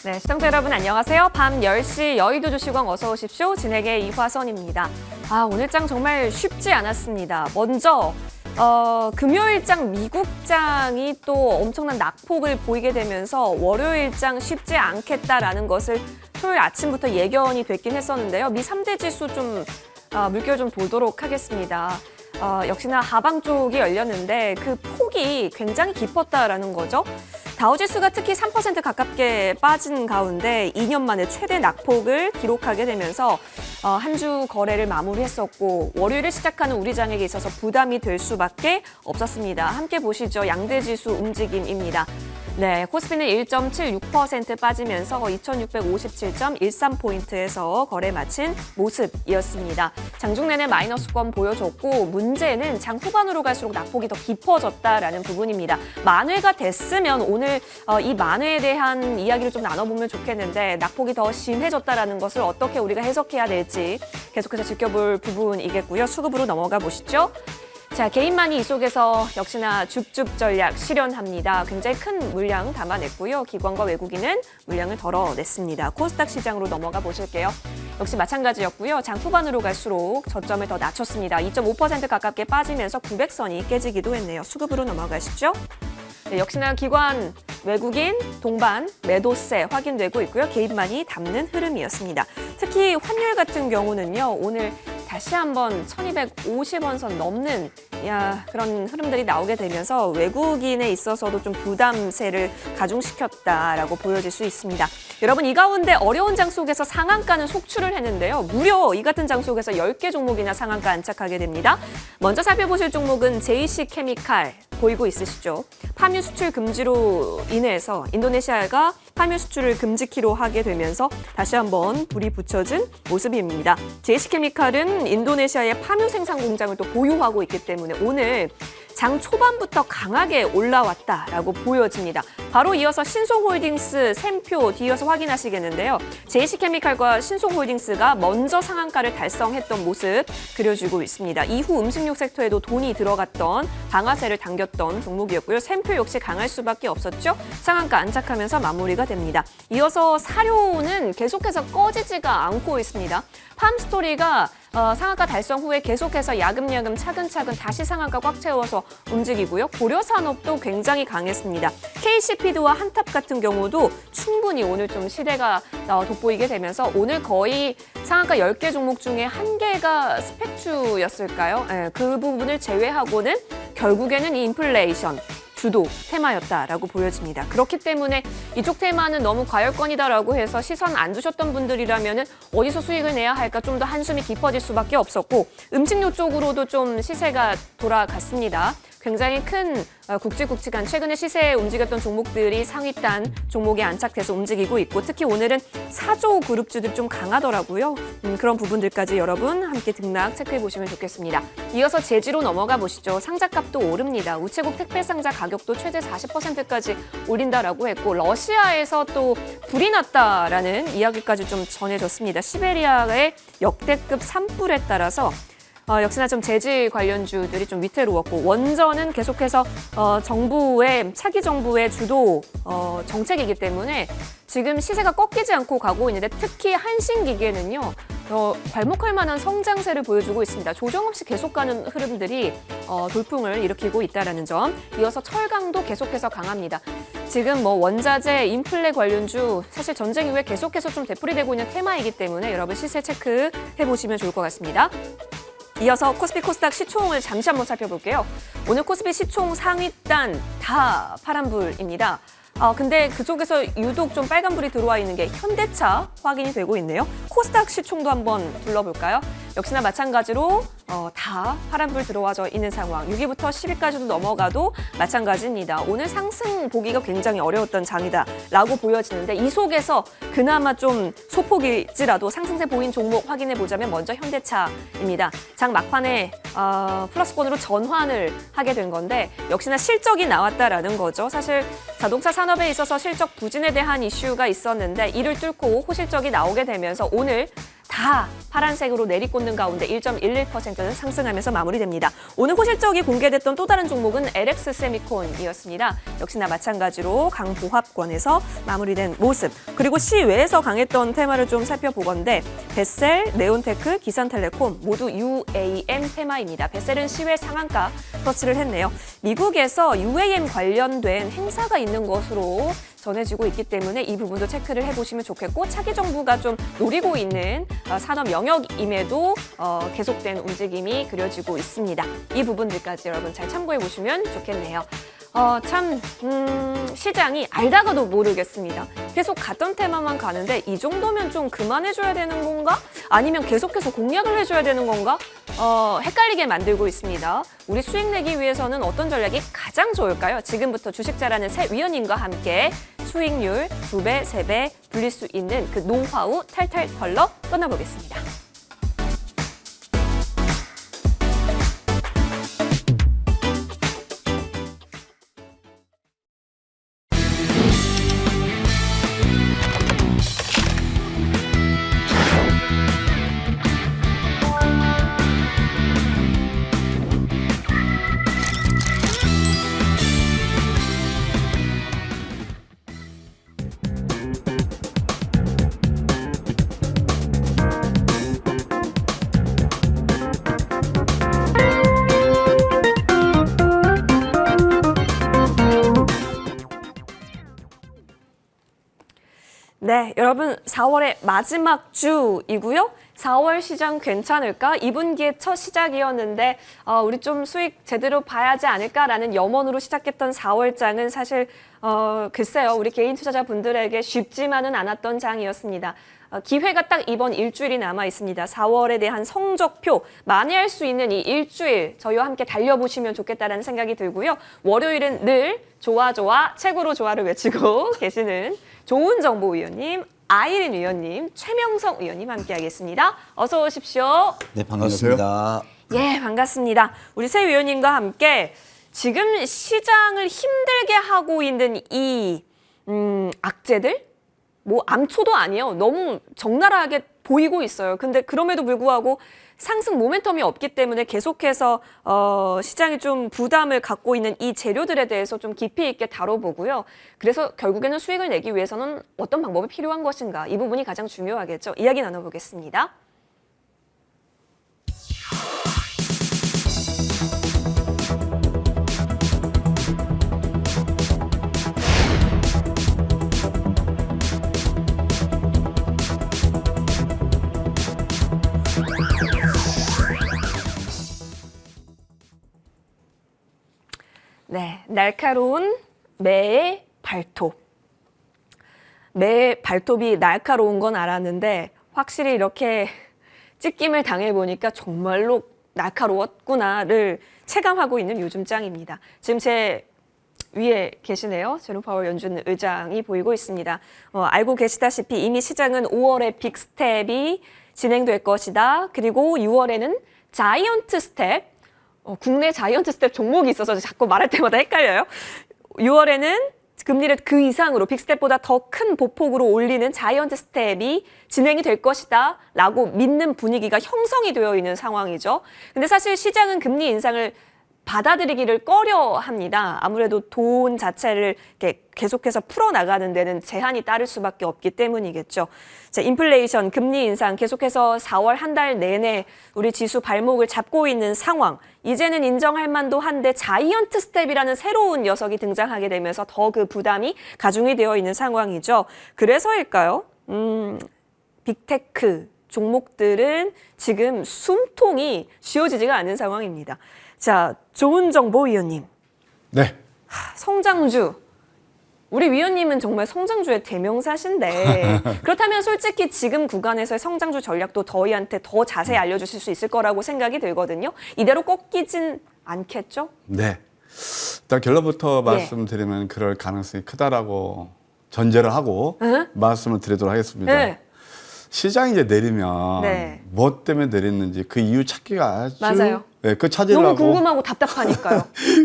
네, 시청자 여러분 안녕하세요. 밤 10시 여의도 주시광 어서 오십시오. 진행의 이화선입니다. 오늘장 정말 쉽지 않았습니다. 먼저 금요일장 미국장이 또 엄청난 낙폭을 보이게 되면서 월요일장 쉽지 않겠다라는 것을 토요일 아침부터 예견이 됐긴 했었는데요. 미 3대 지수 좀 물결 좀 보도록 하겠습니다. 역시나 하방 쪽이 열렸는데 그 폭이 굉장히 깊었다라는 거죠. 다우지수가 특히 3% 가깝게 빠진 가운데 2년 만에 최대 낙폭을 기록하게 되면서 한 주 거래를 마무리했었고 월요일에 시작하는 우리 장에게 있어서 부담이 될 수밖에 없었습니다. 함께 보시죠. 양대지수 움직임입니다. 네, 코스피는 1.76% 빠지면서 2657.13포인트에서 거래 마친 모습이었습니다. 장중 내내 마이너스권 보여줬고 문제는 장 후반으로 갈수록 낙폭이 더 깊어졌다라는 부분입니다. 만회가 됐으면 오늘 이 만회에 대한 이야기를 좀 나눠보면 좋겠는데 낙폭이 더 심해졌다라는 것을 어떻게 우리가 해석해야 될지 계속해서 지켜볼 부분이겠고요. 수급으로 넘어가 보시죠. 자, 개인만이 이 속에서 역시나 줍줍 전략 실현합니다. 굉장히 큰 물량 담아냈고요. 기관과 외국인은 물량을 덜어냈습니다. 코스닥 시장으로 넘어가 보실게요. 역시 마찬가지였고요. 장 후반으로 갈수록 저점을 더 낮췄습니다. 2.5% 가깝게 빠지면서 900선이 깨지기도 했네요. 수급으로 넘어가시죠. 네, 역시나 기관, 외국인, 동반, 매도세 확인되고 있고요. 개인만이 담는 흐름이었습니다. 특히 환율 같은 경우는요. 오늘 다시 한번 1250원 선 넘는 그런 흐름들이 나오게 되면서 외국인에 있어서도 좀 부담세를 가중시켰다라고 보여질 수 있습니다. 여러분 이 가운데 어려운 장 속에서 상한가는 속출을 했는데요. 무려 이 같은 장 속에서 10개 종목이나 상한가 안착하게 됩니다. 먼저 살펴보실 종목은 JC케미칼 보이고 있으시죠? 파묘 수출 금지로 인해서 인도네시아가 파묘 수출을 금지키로 하게 되면서 다시 한번 불이 붙여진 모습입니다. JC케미칼은 인도네시아의 파묘 생산 공장을 또 보유하고 있기 때문에 오늘 장 초반부터 강하게 올라왔다라고 보여집니다. 바로 이어서 신송홀딩스, 샘표 뒤이어서 확인하시겠는데요. JC케미칼과 신송홀딩스가 먼저 상한가를 달성했던 모습 그려지고 있습니다. 이후 음식료 섹터에도 돈이 들어갔던 방아쇠를 당겼던 종목이었고요. 샘표 역시 강할 수밖에 없었죠. 상한가 안착하면서 마무리가 됩니다. 이어서 사료는 계속해서 꺼지지가 않고 있습니다. 팜스토리가 상한가 달성 후에 계속해서 야금야금 차근차근 다시 상한가 꽉 채워서 움직이고요. 고려산업도 굉장히 강했습니다. KC피드와 한탑 같은 경우도 충분히 오늘 좀 시대가 돋보이게 되면서 오늘 거의 상한가 10개 종목 중에 1개가 스펙추였을까요? 그 부분을 제외하고는 결국에는 이 인플레이션 주도 테마였다라고 보여집니다. 그렇기 때문에 이쪽 테마는 너무 과열권이다라고 해서 시선 안 두셨던 분들이라면 어디서 수익을 내야 할까 좀 더 한숨이 깊어질 수밖에 없었고 음식료 쪽으로도 좀 시세가 돌아갔습니다. 굉장히 큰 굵직굵직한 최근에 시세에 움직였던 종목들이 상위단 종목에 안착돼서 움직이고 있고 특히 오늘은 사조 그룹주들이 좀 강하더라고요. 그런 부분들까지 여러분 함께 등락 체크해 보시면 좋겠습니다. 이어서 제지로 넘어가 보시죠. 상자값도 오릅니다. 우체국 택배 상자 가격도 최대 40%까지 올린다라고 했고 러시아에서 또 불이 났다라는 이야기까지 좀 전해졌습니다. 시베리아의 역대급 산불에 따라서 역시나 좀 재질 관련주들이 좀 위태로웠고 원전은 계속해서 차기 정부의 주도 정책이기 때문에 지금 시세가 꺾이지 않고 가고 있는데 특히 한신기계는요. 괄목할 만한 성장세를 보여주고 있습니다. 조정 없이 계속 가는 흐름들이 돌풍을 일으키고 있다는 점. 이어서 철강도 계속해서 강합니다. 지금 원자재, 인플레 관련주 사실 전쟁 이후에 계속해서 좀 되풀이되고 있는 테마이기 때문에 여러분 시세 체크해 보시면 좋을 것 같습니다. 이어서 코스피 코스닥 시총을 잠시 한번 살펴볼게요. 오늘 코스피 시총 상위단 다 파란불입니다. 근데 그쪽에서 유독 좀 빨간불이 들어와 있는 게 현대차 확인이 되고 있네요. 코스닥 시총도 한번 둘러볼까요? 역시나 마찬가지로 다 파란불 들어와져 있는 상황. 6위부터 10위까지도 넘어가도 마찬가지입니다. 오늘 상승 보기가 굉장히 어려웠던 장이다라고 보여지는데 이 속에서 그나마 좀 소폭일지라도 상승세 보인 종목 확인해 보자면 먼저 현대차입니다. 장 막판에 플러스권으로 전환을 하게 된 건데 역시나 실적이 나왔다라는 거죠. 사실 자동차 산업에 있어서 실적 부진에 대한 이슈가 있었는데 이를 뚫고 호실적이 나오게 되면서 오늘 다 파란색으로 내리꽂는 가운데 1.11%는 상승하면서 마무리됩니다. 오늘 호실적이 공개됐던 또 다른 종목은 LX 세미콘이었습니다. 역시나 마찬가지로 강보합권에서 마무리된 모습. 그리고 시외에서 강했던 테마를 좀 살펴보건데 베셀, 네온테크, 기산텔레콤 모두 UAM 테마입니다. 베셀은 시외 상한가 터치를 했네요. 미국에서 UAM 관련된 행사가 있는 것으로 전해지고 있기 때문에 이 부분도 체크를 해보시면 좋겠고 차기 정부가 좀 노리고 있는 산업 영역임에도 계속된 움직임이 그려지고 있습니다. 이 부분들까지 여러분 잘 참고해 보시면 좋겠네요. 시장이 알다가도 모르겠습니다. 계속 갔던 테마만 가는데 이 정도면 좀 그만해줘야 되는 건가? 아니면 계속해서 공략을 해줘야 되는 건가? 헷갈리게 만들고 있습니다. 우리 수익 내기 위해서는 어떤 전략이 가장 좋을까요? 지금부터 주식 잘하는 새 위원님과 함께 수익률 2배, 3배 불릴 수 있는 그 노하우 탈탈 털러 떠나보겠습니다. 네, 여러분 4월의 마지막 주이고요. 4월 시장 괜찮을까? 2분기의 첫 시작이었는데 우리 좀 수익 제대로 봐야지 않을까라는 염원으로 시작했던 4월장은 사실 글쎄요. 우리 개인 투자자분들에게 쉽지만은 않았던 장이었습니다. 기회가 딱 이번 일주일이 남아 있습니다. 4월에 대한 성적표 만회할 수 있는 이 일주일 저희와 함께 달려보시면 좋겠다라는 생각이 들고요. 월요일은 늘 좋아 최고로 좋아를 외치고 계시는 좋은 정보 위원님, 아이린 위원님, 최명성 위원님 함께하겠습니다. 어서 오십시오. 네, 반갑습니다. 예, 반갑습니다. 우리 새 위원님과 함께 지금 시장을 힘들게 하고 있는 이 악재들? 뭐 암초도 아니에요. 너무 적나라하게 보이고 있어요. 근데 그럼에도 불구하고 상승 모멘텀이 없기 때문에 계속해서 시장이 좀 부담을 갖고 있는 이 재료들에 대해서 좀 깊이 있게 다뤄보고요. 그래서 결국에는 수익을 내기 위해서는 어떤 방법이 필요한 것인가 이 부분이 가장 중요하겠죠. 이야기 나눠보겠습니다. 네, 날카로운 매의 발톱. 매의 발톱이 날카로운 건 알았는데 확실히 이렇게 찢김을 당해보니까 정말로 날카로웠구나를 체감하고 있는 요즘 장입니다. 지금 제 위에 계시네요. 제롬 파월 연준 의장이 보이고 있습니다. 알고 계시다시피 이미 시장은 5월에 빅스텝이 진행될 것이다. 그리고 6월에는 자이언트 스텝, 국내 자이언트 스텝 종목이 있어서 자꾸 말할 때마다 헷갈려요. 6월에는 금리를 그 이상으로 빅스텝보다 더 큰 보폭으로 올리는 자이언트 스텝이 진행이 될 것이다 라고 믿는 분위기가 형성이 되어 있는 상황이죠. 근데 사실 시장은 금리 인상을 받아들이기를 꺼려합니다. 아무래도 돈 자체를 이렇게 계속해서 풀어나가는 데는 제한이 따를 수밖에 없기 때문이겠죠. 자, 인플레이션, 금리 인상 계속해서 4월 한 달 내내 우리 지수 발목을 잡고 있는 상황. 이제는 인정할 만도 한데 자이언트 스텝이라는 새로운 녀석이 등장하게 되면서 더 그 부담이 가중이 되어 있는 상황이죠. 그래서일까요? 빅테크 종목들은 지금 숨통이 쉬어지지가 않는 상황입니다. 자, 좋은 정보 위원님. 네. 성장주. 우리 위원님은 정말 성장주의 대명사신데 그렇다면 솔직히 지금 구간에서의 성장주 전략도 저희한테 더 자세히 알려주실 수 있을 거라고 생각이 들거든요. 이대로 꺾이진 않겠죠? 네. 일단 결론부터 말씀드리면 그럴 가능성이 크다라고 전제를 하고 말씀을 드리도록 하겠습니다. 네. 시장이 이제 내리면 네. 뭐 때문에 내렸는지 그 이유 찾기가 아주 맞아요. 네, 그 찾으려고 너무 궁금하고 답답하니까요.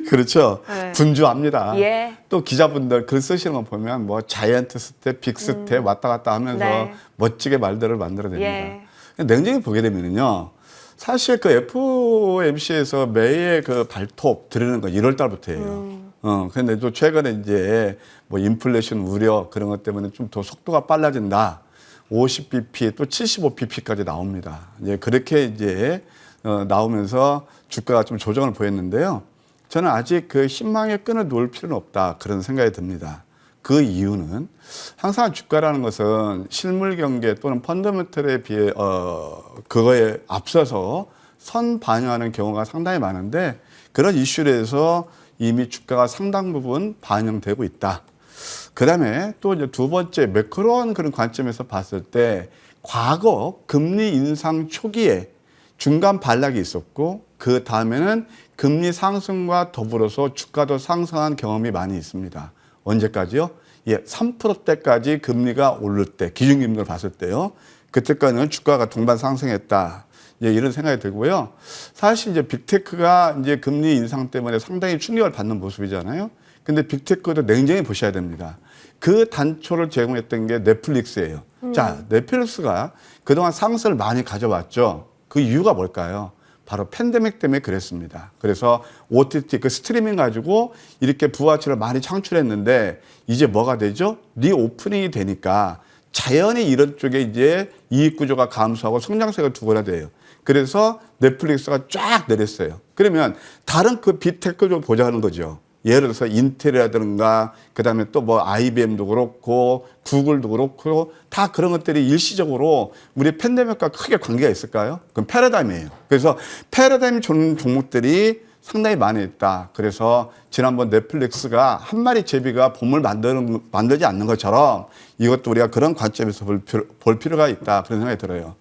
그렇죠. 네. 분주합니다. 예. 또 기자분들 글 쓰시는 거 보면 뭐 자이언트 스텝, 빅 스텝 왔다 갔다 하면서 네. 멋지게 말들을 만들어냅니다. 예. 냉정히 보게 되면은요. 사실 그 FOMC에서 매의 그 발톱 들이는 건 1월 달부터예요. 근데 또 최근에 이제 뭐 인플레이션 우려 그런 것 때문에 좀 더 속도가 빨라진다. 50bp 또 75bp까지 나옵니다. 이제 그렇게 이제 나오면서 주가가 좀 조정을 보였는데요. 저는 아직 그 희망의 끈을 놓을 필요는 없다. 그런 생각이 듭니다. 그 이유는 항상 주가라는 것은 실물 경계 또는 펀더멘털에 비해 그거에 앞서서 선반영하는 경우가 상당히 많은데 그런 이슈에서 이미 주가가 상당 부분 반영되고 있다. 그다음에 또 이제 두 번째 매크로한 그런 관점에서 봤을 때 과거 금리 인상 초기에 중간 반락이 있었고 그 다음에는 금리 상승과 더불어서 주가도 상승한 경험이 많이 있습니다. 언제까지요? 예, 3%대까지 금리가 오를 때, 기준금리를 봤을 때요. 그때까지는 주가가 동반 상승했다. 예, 이런 생각이 들고요. 사실 이제 빅테크가 이제 금리 인상 때문에 상당히 충격을 받는 모습이잖아요. 근데 빅테크도 냉정히 보셔야 됩니다. 그 단초를 제공했던 게 넷플릭스예요. 자, 넷플릭스가 그동안 상승을 많이 가져왔죠. 그 이유가 뭘까요? 바로 팬데믹 때문에 그랬습니다. 그래서 OTT, 그 스트리밍 가지고 이렇게 부가가치를 많이 창출했는데 이제 뭐가 되죠? 리오프닝이 되니까 자연히 이런 쪽에 이제 이익 구조가 감소하고 성장세가 두거나 돼요. 그래서 넷플릭스가 쫙 내렸어요. 그러면 다른 그 빅테크를 보자는 거죠. 예를 들어서 인텔이라든가 그다음에 또 뭐 IBM도 그렇고 구글도 그렇고 다 그런 것들이 일시적으로 우리 팬데믹과 크게 관계가 있을까요? 그건 패러다임이에요. 그래서 패러다임 종목들이 상당히 많이 있다. 그래서 지난번 넷플릭스가 한 마리 제비가 봄을 만들지 않는 것처럼 이것도 우리가 그런 관점에서 볼 필요가 있다. 그런 생각이 들어요.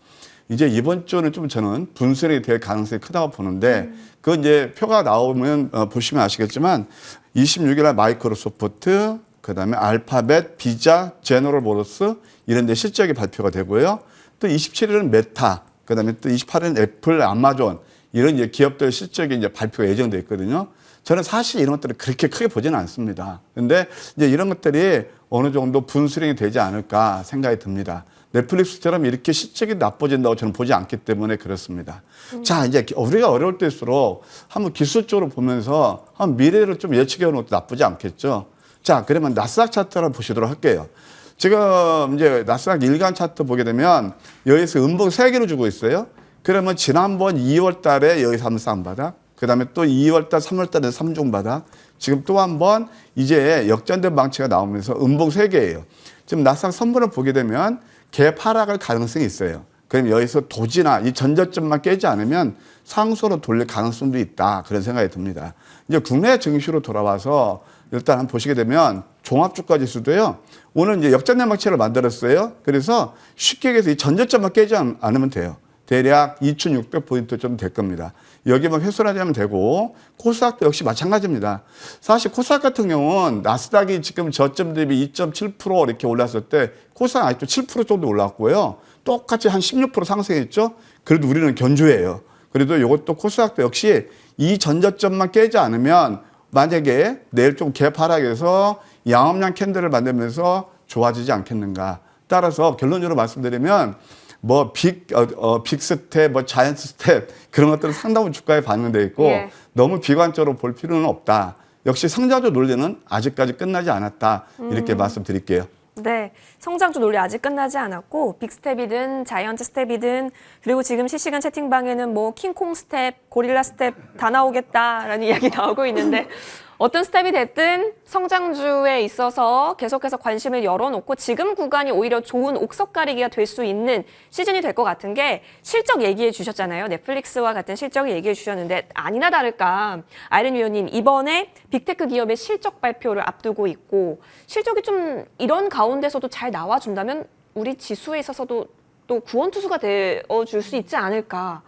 이제 이번 주는 좀 저는 분수령이 될 가능성이 크다고 보는데 그 이제 표가 나오면 보시면 아시겠지만 26일날 마이크로소프트, 그다음에 알파벳, 비자, 제너럴 모터스 이런 데 실적이 발표가 되고요. 또 27일은 메타, 그다음에 또 28일은 애플, 아마존 이런 이제 기업들 실적이 이제 발표가 예정돼 있거든요. 저는 사실 이런 것들을 그렇게 크게 보지는 않습니다. 근데 이제 이런 것들이 어느 정도 분수령이 되지 않을까 생각이 듭니다. 넷플릭스처럼 이렇게 실적이 나빠진다고 저는 보지 않기 때문에 그렇습니다. 자, 이제 우리가 어려울 때일수록 한번 기술적으로 보면서 한 미래를 좀 예측해 보는 것도 나쁘지 않겠죠. 자, 그러면 나스닥 차트를 보시도록 할게요. 지금 이제 나스닥 일간 차트 보게 되면 여기서 음봉 3개로 주고 있어요. 그러면 지난번 2월 달에 여기서 한번 싼 바닥, 그 다음에 또 2월 달, 3월 달에 3중 바닥, 지금 또 한 번 이제 역전된 방치가 나오면서 음봉 3개예요. 지금 나스닥 선분을 보게 되면 갭 하락할 가능성이 있어요. 그럼 여기서 도지나 이 전저점만 깨지 않으면 상수로 돌릴 가능성도 있다. 그런 생각이 듭니다. 이제 국내 증시로 돌아와서 일단 한번 보시게 되면 종합주가 지수도요. 오늘 이제 역전된 방치를 만들었어요. 그래서 쉽게 얘기해서 이 전저점만 깨지 않으면 돼요. 대략 2,600포인트 좀 될 겁니다. 여기만 훼손하자면 되고 코스닥도 역시 마찬가지입니다. 사실 코스닥 같은 경우는 나스닥이 지금 저점 대비 2.7% 이렇게 올랐을 때 코스닥 아직도 7% 정도 올랐고요. 똑같이 한 16% 상승했죠. 그래도 우리는 견조해요. 그래도 이것도 코스닥도 역시 이 전저점만 깨지 않으면 만약에 내일 좀 갭 하락해서 양엄양 캔들을 만들면서 좋아지지 않겠는가. 따라서 결론적으로 말씀드리면 뭐 빅스텝, 뭐 자이언트 스텝 그런 것들은 상당히 주가에 반영되어 있고 예. 너무 비관적으로 볼 필요는 없다. 역시 성장주 논리는 아직까지 끝나지 않았다. 이렇게 말씀드릴게요. 네, 성장주 논리 아직 끝나지 않았고 빅스텝이든 자이언트 스텝이든 그리고 지금 실시간 채팅방에는 뭐 킹콩 스텝, 고릴라 스텝 다 나오겠다라는 이야기 나오고 있는데 어떤 스텝이 됐든 성장주에 있어서 계속해서 관심을 열어놓고 지금 구간이 오히려 좋은 옥석 가리기가 될 수 있는 시즌이 될 것 같은 게 실적 얘기해 주셨잖아요. 넷플릭스와 같은 실적을 얘기해 주셨는데 아니나 다를까 아이린 위원님 이번에 빅테크 기업의 실적 발표를 앞두고 있고 실적이 좀 이런 가운데서도 잘 나와준다면 우리 지수에 있어서도 또 구원투수가 되어줄 수 있지 않을까.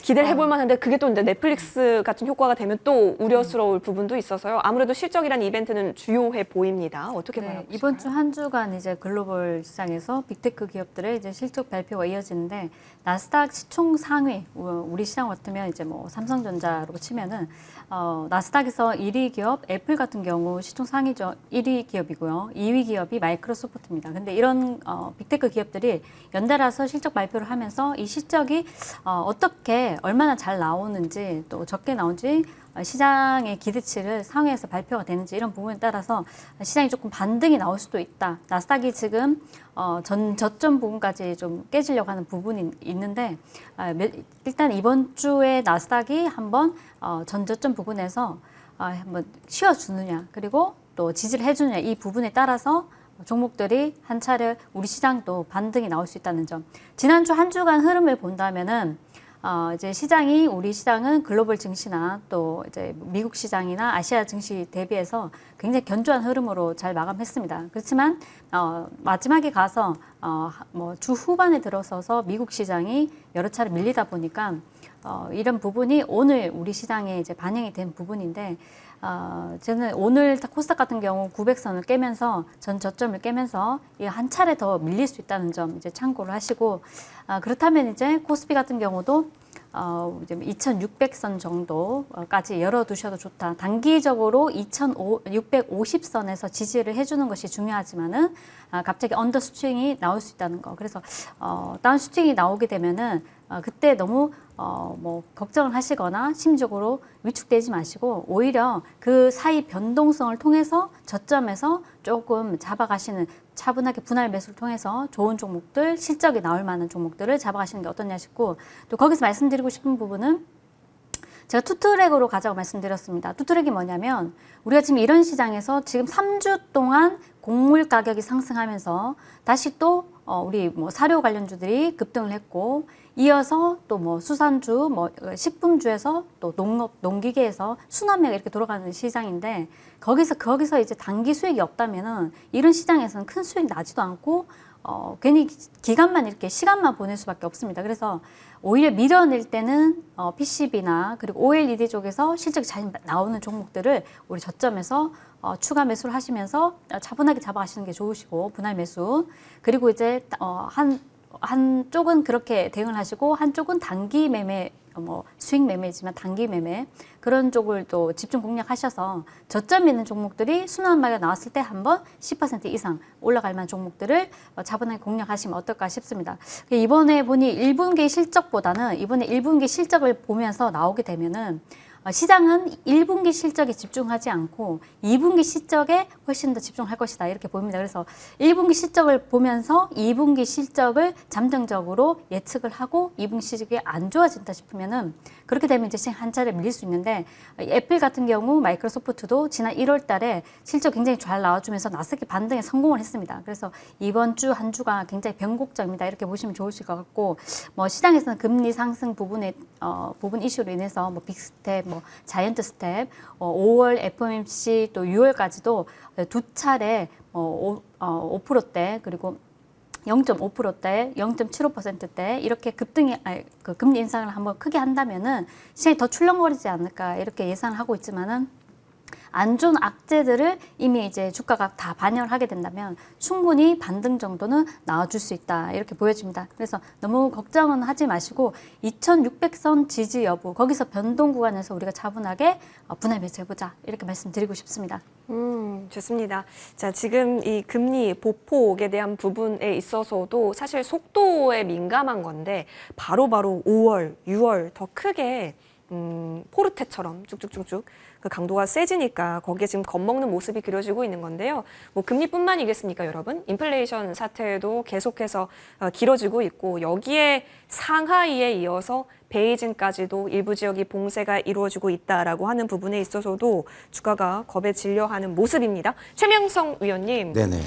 기대를 해볼 만한데 그게 또 이제 넷플릭스 같은 효과가 되면 또 우려스러울 부분도 있어서요. 아무래도 실적이라는 이벤트는 주요해 보입니다. 어떻게 네, 바라보실까요? 이번 주 한 주간 이제 글로벌 시장에서 빅테크 기업들의 이제 실적 발표가 이어지는데 나스닥 시총 상위 우리 시장 같으면 이제 뭐 삼성전자로 치면은 나스닥에서 1위 기업 애플 같은 경우 시총 상위죠. 1위 기업이고요. 2위 기업이 마이크로소프트입니다. 근데 이런 빅테크 기업들이 연달아서 실적 발표를 하면서 이 실적이 어떻게 얼마나 잘 나오는지 또 적게 나오는지 시장의 기대치를 상회에서 발표가 되는지 이런 부분에 따라서 시장이 조금 반등이 나올 수도 있다. 나스닥이 지금 전 저점 부분까지 좀 깨지려고 하는 부분이 있는데 일단 이번 주에 나스닥이 한번 전 저점 부분에서 한번 쉬어주느냐 그리고 또 지지를 해주느냐 이 부분에 따라서 종목들이 한 차례 우리 시장도 반등이 나올 수 있다는 점. 지난주 한 주간 흐름을 본다면은 이제 시장이 우리 시장은 글로벌 증시나 또 이제 미국 시장이나 아시아 증시 대비해서 굉장히 견조한 흐름으로 잘 마감했습니다. 그렇지만 마지막에 가서 뭐 주 후반에 들어서서 미국 시장이 여러 차례 밀리다 보니까 이런 부분이 오늘 우리 시장에 이제 반영이 된 부분인데 저는 오늘 코스닥 같은 경우 900선을 깨면서 전 저점을 깨면서 한 차례 더 밀릴 수 있다는 점 이제 참고를 하시고 그렇다면 이제 코스피 같은 경우도 이제 2,600선 정도까지 열어두셔도 좋다. 단기적으로 2,650선에서 지지를 해주는 것이 중요하지만은 갑자기 언더 스윙이 나올 수 있다는 거. 그래서 다운 스윙이 나오게 되면은 그때 너무 뭐 걱정을 하시거나 심적으로 위축되지 마시고 오히려 그 사이 변동성을 통해서 저점에서 조금 잡아가시는 차분하게 분할 매수를 통해서 좋은 종목들, 실적이 나올 만한 종목들을 잡아가시는 게 어떠냐 싶고 또 거기서 말씀드리고 싶은 부분은 제가 투트랙으로 가자고 말씀드렸습니다. 투트랙이 뭐냐면 우리가 지금 이런 시장에서 지금 3주 동안 곡물 가격이 상승하면서 다시 또 우리 뭐 사료 관련주들이 급등을 했고 이어서 또 뭐 수산주, 뭐 식품주에서 또 농기계에서 순환매가 이렇게 돌아가는 시장인데 거기서 이제 단기 수익이 없다면은 이런 시장에서는 큰 수익 나지도 않고 괜히 기간만 이렇게 시간만 보낼 수밖에 없습니다. 그래서 오히려 밀어낼 때는 PCB나 그리고 OLED 쪽에서 실적이 잘 나오는 종목들을 우리 저점에서 추가 매수를 하시면서 차분하게 잡아가시는 게 좋으시고 분할 매수 그리고 이제 한쪽은 그렇게 대응을 하시고 한쪽은 단기 매매 뭐 수익 매매지만 단기 매매 그런 쪽을 또 집중 공략하셔서 저점 있는 종목들이 순환매가 나왔을 때 한번 10% 이상 올라갈 만한 종목들을 차분하게 공략하시면 어떨까 싶습니다. 이번에 보니 1분기 실적보다는 이번에 1분기 실적을 보면서 나오게 되면은 시장은 1분기 실적에 집중하지 않고 2분기 실적에 훨씬 더 집중할 것이다 이렇게 보입니다. 그래서 1분기 실적을 보면서 2분기 실적을 잠정적으로 예측을 하고 2분기 실적이 안 좋아진다 싶으면은 그렇게 되면 이제 시장 한 차례 밀릴 수 있는데 애플 같은 경우 마이크로소프트도 지난 1월 달에 실적 굉장히 잘 나와주면서 나스닥 반등에 성공을 했습니다. 그래서 이번 주 한 주가 굉장히 변곡점이다 이렇게 보시면 좋으실 것 같고 뭐 시장에서는 금리 상승 부분 이슈로 인해서 뭐 빅스텝, 뭐 자이언트 스텝, 5월 FOMC 또 6월까지도 두 차례 5%대 그리고 0.5%대, 0.75%대 이렇게 그 금리 인상을 한번 크게 한다면은 시장이 더 출렁거리지 않을까 이렇게 예상을 하고 있지만은 안 좋은 악재들을 이미 이제 주가가 다 반영을 하게 된다면 충분히 반등 정도는 나와줄 수 있다 이렇게 보여집니다. 그래서 너무 걱정은 하지 마시고 2,600선 지지 여부 거기서 변동 구간에서 우리가 차분하게 분할 매수해보자 이렇게 말씀드리고 싶습니다. 좋습니다. 자, 지금 이 금리 보폭에 대한 부분에 있어서도 사실 속도에 민감한 건데 바로바로 5월, 6월 더 크게 포르테처럼 쭉쭉쭉쭉 그 강도가 세지니까 거기에 지금 겁먹는 모습이 그려지고 있는 건데요. 뭐 금리뿐만이겠습니까, 여러분? 인플레이션 사태도 계속해서 길어지고 있고 여기에 상하이에 이어서 베이징까지도 일부 지역이 봉쇄가 이루어지고 있다라고 하는 부분에 있어서도 주가가 겁에 질려하는 모습입니다. 최명성 위원님, 네네.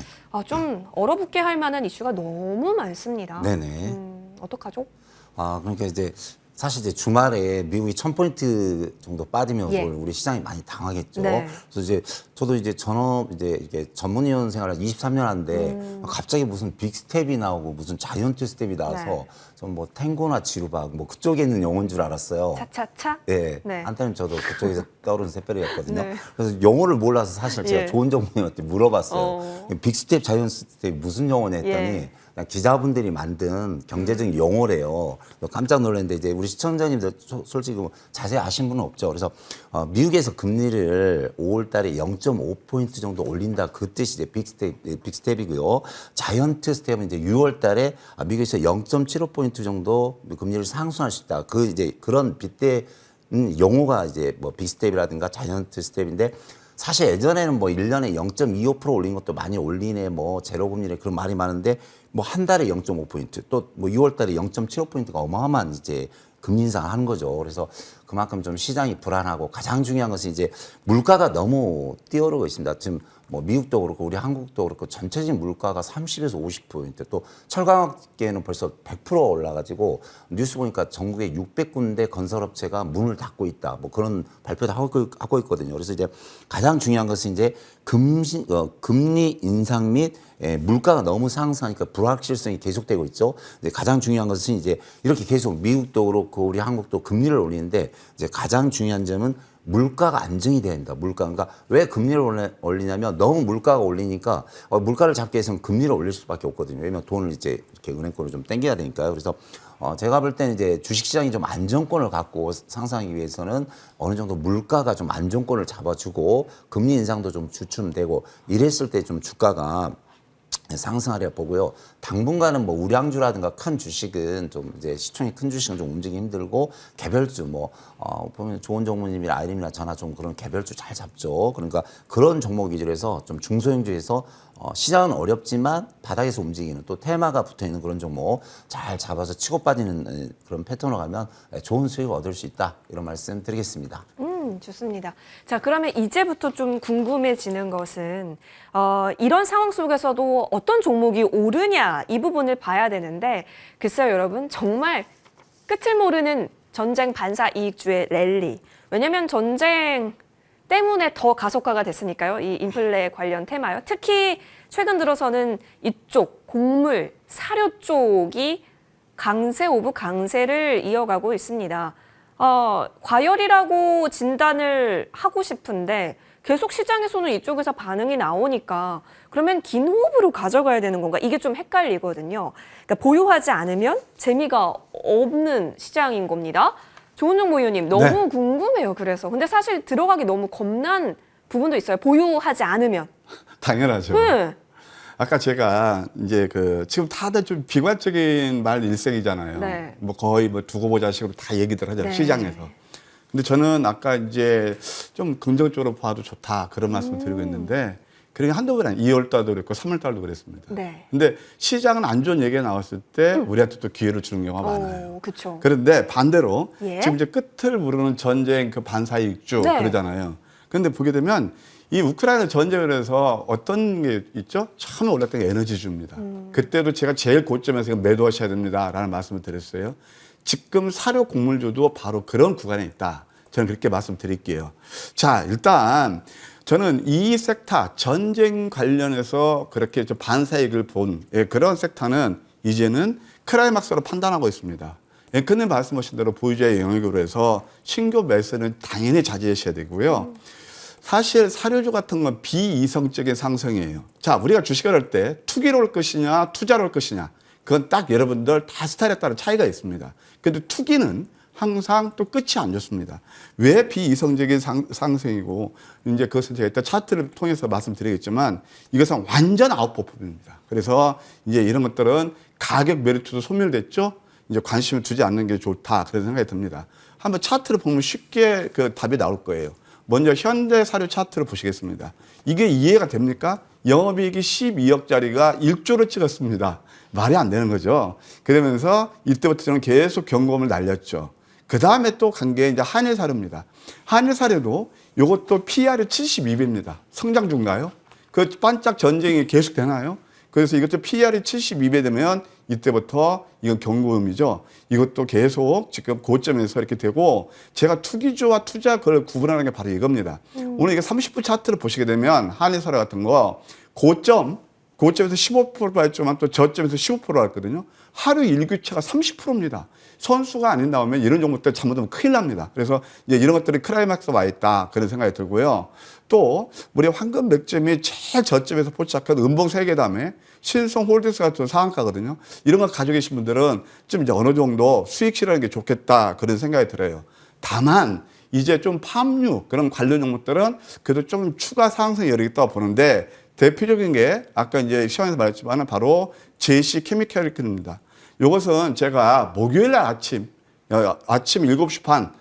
좀 얼어붙게 할 만한 이슈가 너무 많습니다. 네네. 어떡하죠? 그러니까 이제 사실 이제 주말에 미국이 1000포인트 정도 빠지면서 예. 우리 시장이 많이 당하겠죠. 네. 그래서 이제 저도 이제 전업 이제 이게 전문위원 생활을 23년 하는데 갑자기 무슨 빅스텝이 나오고 무슨 자이언트 스텝이 나와서 네. 전 뭐 탱고나 지루박 뭐 그쪽에 있는 용어인 줄 알았어요. 차차차? 네. 네. 한때는 저도 그쪽에서 떠오르는 샛별이었거든요. 네. 그래서 용어를 몰라서 사실 제가 예. 좋은 전문위원한테 물어봤어요. 빅스텝, 자이언트 스텝이 무슨 용어냐 했더니 예. 그냥 기자분들이 만든 경제적인 용어래요. 그래서 깜짝 놀랐는데 이제 우리 시청자님들 솔직히 뭐 자세히 아신 분은 없죠. 그래서 미국에서 금리를 5월 달에 0.5포인트 정도 올린다. 그 뜻이 이제 빅스텝이고요. 자이언트 스텝은 이제 6월 달에 미국에서 0.75포인트 정도 금리를 상승할 수 있다. 그 이제 그런 빗대 용어가 이제 뭐 빅스텝이라든가 자이언트 스텝인데 사실 예전에는 뭐 1년에 0.25% 올린 것도 많이 올리네, 뭐 제로 금리래 그런 말이 많은데 뭐 한 달에 0.5포인트 또 뭐 6월 달에 0.75포인트가 어마어마한 이제 금리 인상을 하는 거죠. 그래서 그만큼 좀 시장이 불안하고 가장 중요한 것은 이제 물가가 너무 뛰어오르고 있습니다. 지금 뭐 미국도 그렇고 우리 한국도 그렇고 전체적인 물가가 30에서 50%, 또 철강업계는 벌써 100% 올라가지고 뉴스 보니까 전국에 600군데 건설업체가 문을 닫고 있다. 뭐 그런 발표도 하고 있거든요. 그래서 이제 가장 중요한 것은 이제 금리 인상 및 물가가 너무 상승하니까 불확실성이 계속되고 있죠. 이제 가장 중요한 것은 이제 이렇게 계속 미국도 그렇고 우리 한국도 금리를 올리는데 이제 가장 중요한 점은 물가가 안정이 돼야 된다. 그러니까 왜 금리를 올리냐면 너무 물가가 올리니까 물가를 잡기 위해서는 금리를 올릴 수밖에 없거든요. 왜냐면 돈을 이제 이렇게 은행권으로 좀 땡겨야 되니까요. 그래서 제가 볼 때는 이제 주식시장이 좀 안정권을 갖고 상승하기 위해서는 어느 정도 물가가 좀 안정권을 잡아주고 금리 인상도 좀 주춤되고 이랬을 때 좀 주가가 상승하려 보고요. 당분간은 뭐 우량주라든가 큰 주식은 좀 이제 시총이 큰 주식은 좀 움직이기 힘들고 개별주 뭐 보면 좋은 종목님이나 아이림이나 저나 좀 그런 개별주 잘 잡죠. 그러니까 그런 종목 위주로 해서 좀 중소형주에서 시장은 어렵지만 바닥에서 움직이는 또 테마가 붙어 있는 그런 종목 잘 잡아서 치고 빠지는 그런 패턴으로 가면 좋은 수익을 얻을 수 있다. 이런 말씀 드리겠습니다. 좋습니다. 자, 그러면 이제부터 좀 궁금해지는 것은 이런 상황 속에서도 어떤 종목이 오르냐 이 부분을 봐야 되는데 글쎄요 여러분 정말 끝을 모르는 전쟁 반사 이익주의 랠리. 왜냐하면 전쟁 때문에 더 가속화가 됐으니까요. 이 인플레 관련 테마요. 특히 최근 들어서는 이쪽 곡물, 사료 쪽이 강세 오브 강세를 이어가고 있습니다. 과열이라고 진단을 하고 싶은데 계속 시장에서는 이쪽에서 반응이 나오니까 그러면 긴 호흡으로 가져가야 되는 건가? 이게 좀 헷갈리거든요. 그러니까 보유하지 않으면 재미가 없는 시장인 겁니다. 조은정 보유님 너무 네. 궁금해요. 그래서 근데 사실 들어가기 너무 겁난 부분도 있어요. 보유하지 않으면. 당연하죠. 네. 아까 제가 이제 지금 다들 좀 비관적인 말 일색이잖아요. 네. 뭐 거의 뭐 두고 보자 식으로 다 얘기들 하잖아요. 네. 시장에서. 근데 저는 아까 이제 좀 긍정적으로 봐도 좋다 그런 말씀을 드리고 있는데 그러니까 한두 번 아니에요. 2월 달도 그랬고 3월 달도 그랬습니다. 네. 근데 시장은 안 좋은 얘기가 나왔을 때 우리한테 또 기회를 주는 경우가 많아요. 그렇죠. 그런데 반대로 예. 지금 이제 끝을 모르는 전쟁 그 반사이익주 네. 그러잖아요. 그런데 보게 되면 이 우크라이나 전쟁을 해서 어떤 게 있죠? 처음에 올랐던 게 에너지주입니다. 그때도 제가 제일 고점에서 매도하셔야 됩니다라는 말씀을 드렸어요. 지금 사료 곡물주도 바로 그런 구간에 있다. 저는 그렇게 말씀드릴게요. 자, 일단 저는 이 섹터 전쟁 관련해서 그렇게 좀 반사이익을 본 그런 섹터는 이제는 클라이막스로 판단하고 있습니다. 앵커님 말씀하신 대로 보유자의 영역으로 해서 신규 매수는 당연히 자제하셔야 되고요. 사실 사료주 같은 건 비이성적인 상승이에요. 자, 우리가 주식을 할 때 투기로 올 것이냐 투자로 올 것이냐 그건 딱 여러분들 다 스타일에 따라 차이가 있습니다. 그래도 투기는 항상 또 끝이 안 좋습니다. 왜 비이성적인 상승이고 이제 그것은 제가 이따 차트를 통해서 말씀드리겠지만 이것은 완전 아웃퍼폼입니다. 그래서 이제 이런 것들은 가격 메리트도 소멸됐죠. 이제 관심을 두지 않는 게 좋다 그런 생각이 듭니다. 한번 차트를 보면 쉽게 그 답이 나올 거예요. 먼저 현대사료 차트를 보시겠습니다. 이게 이해가 됩니까? 영업이익이 12억짜리가 1조를 찍었습니다. 말이 안 되는 거죠. 그러면서 이때부터 저는 계속 경고음을 날렸죠. 그 다음에 또 간 게 이제 한일사료입니다. 한일사료도 이것도 PR이 72배입니다. 성장 중가요? 그 반짝 전쟁이 계속 되나요? 그래서 이것도 PER이 72배 되면 이때부터 이건 경고음이죠. 이것도 계속 지금 고점에서 이렇게 되고 제가 투기주와 투자 그걸 구분하는 게 바로 이겁니다. 오늘 이게 30분 차트를 보시게 되면 한의설화 같은 거 고점에서 15% 발주만 또 저점에서 15% 했거든요. 하루 일교차가 30%입니다. 선수가 아닌 다음에 이런 종목들 잘못하면 큰일 납니다. 그래서 이제 이런 것들이 클라이막스 와 있다 그런 생각이 들고요. 또 우리 황금 맥점이 제일 저점에서 포착한 음봉 세개 다음에 신성 홀딩스 같은 상한가거든요. 이런 거 가지고 계신 분들은 좀 이제 어느 정도 수익 실하는 게 좋겠다 그런 생각이 들어요. 다만 이제 좀 팜유 그런 관련 종목들은 그래도 좀 추가 상승 여력이 있다고 보는데 대표적인 게 아까 이제 시간에서 말했지만 바로 JC 케미칼입니다. 이것은 제가 목요일 날 아침 7시 반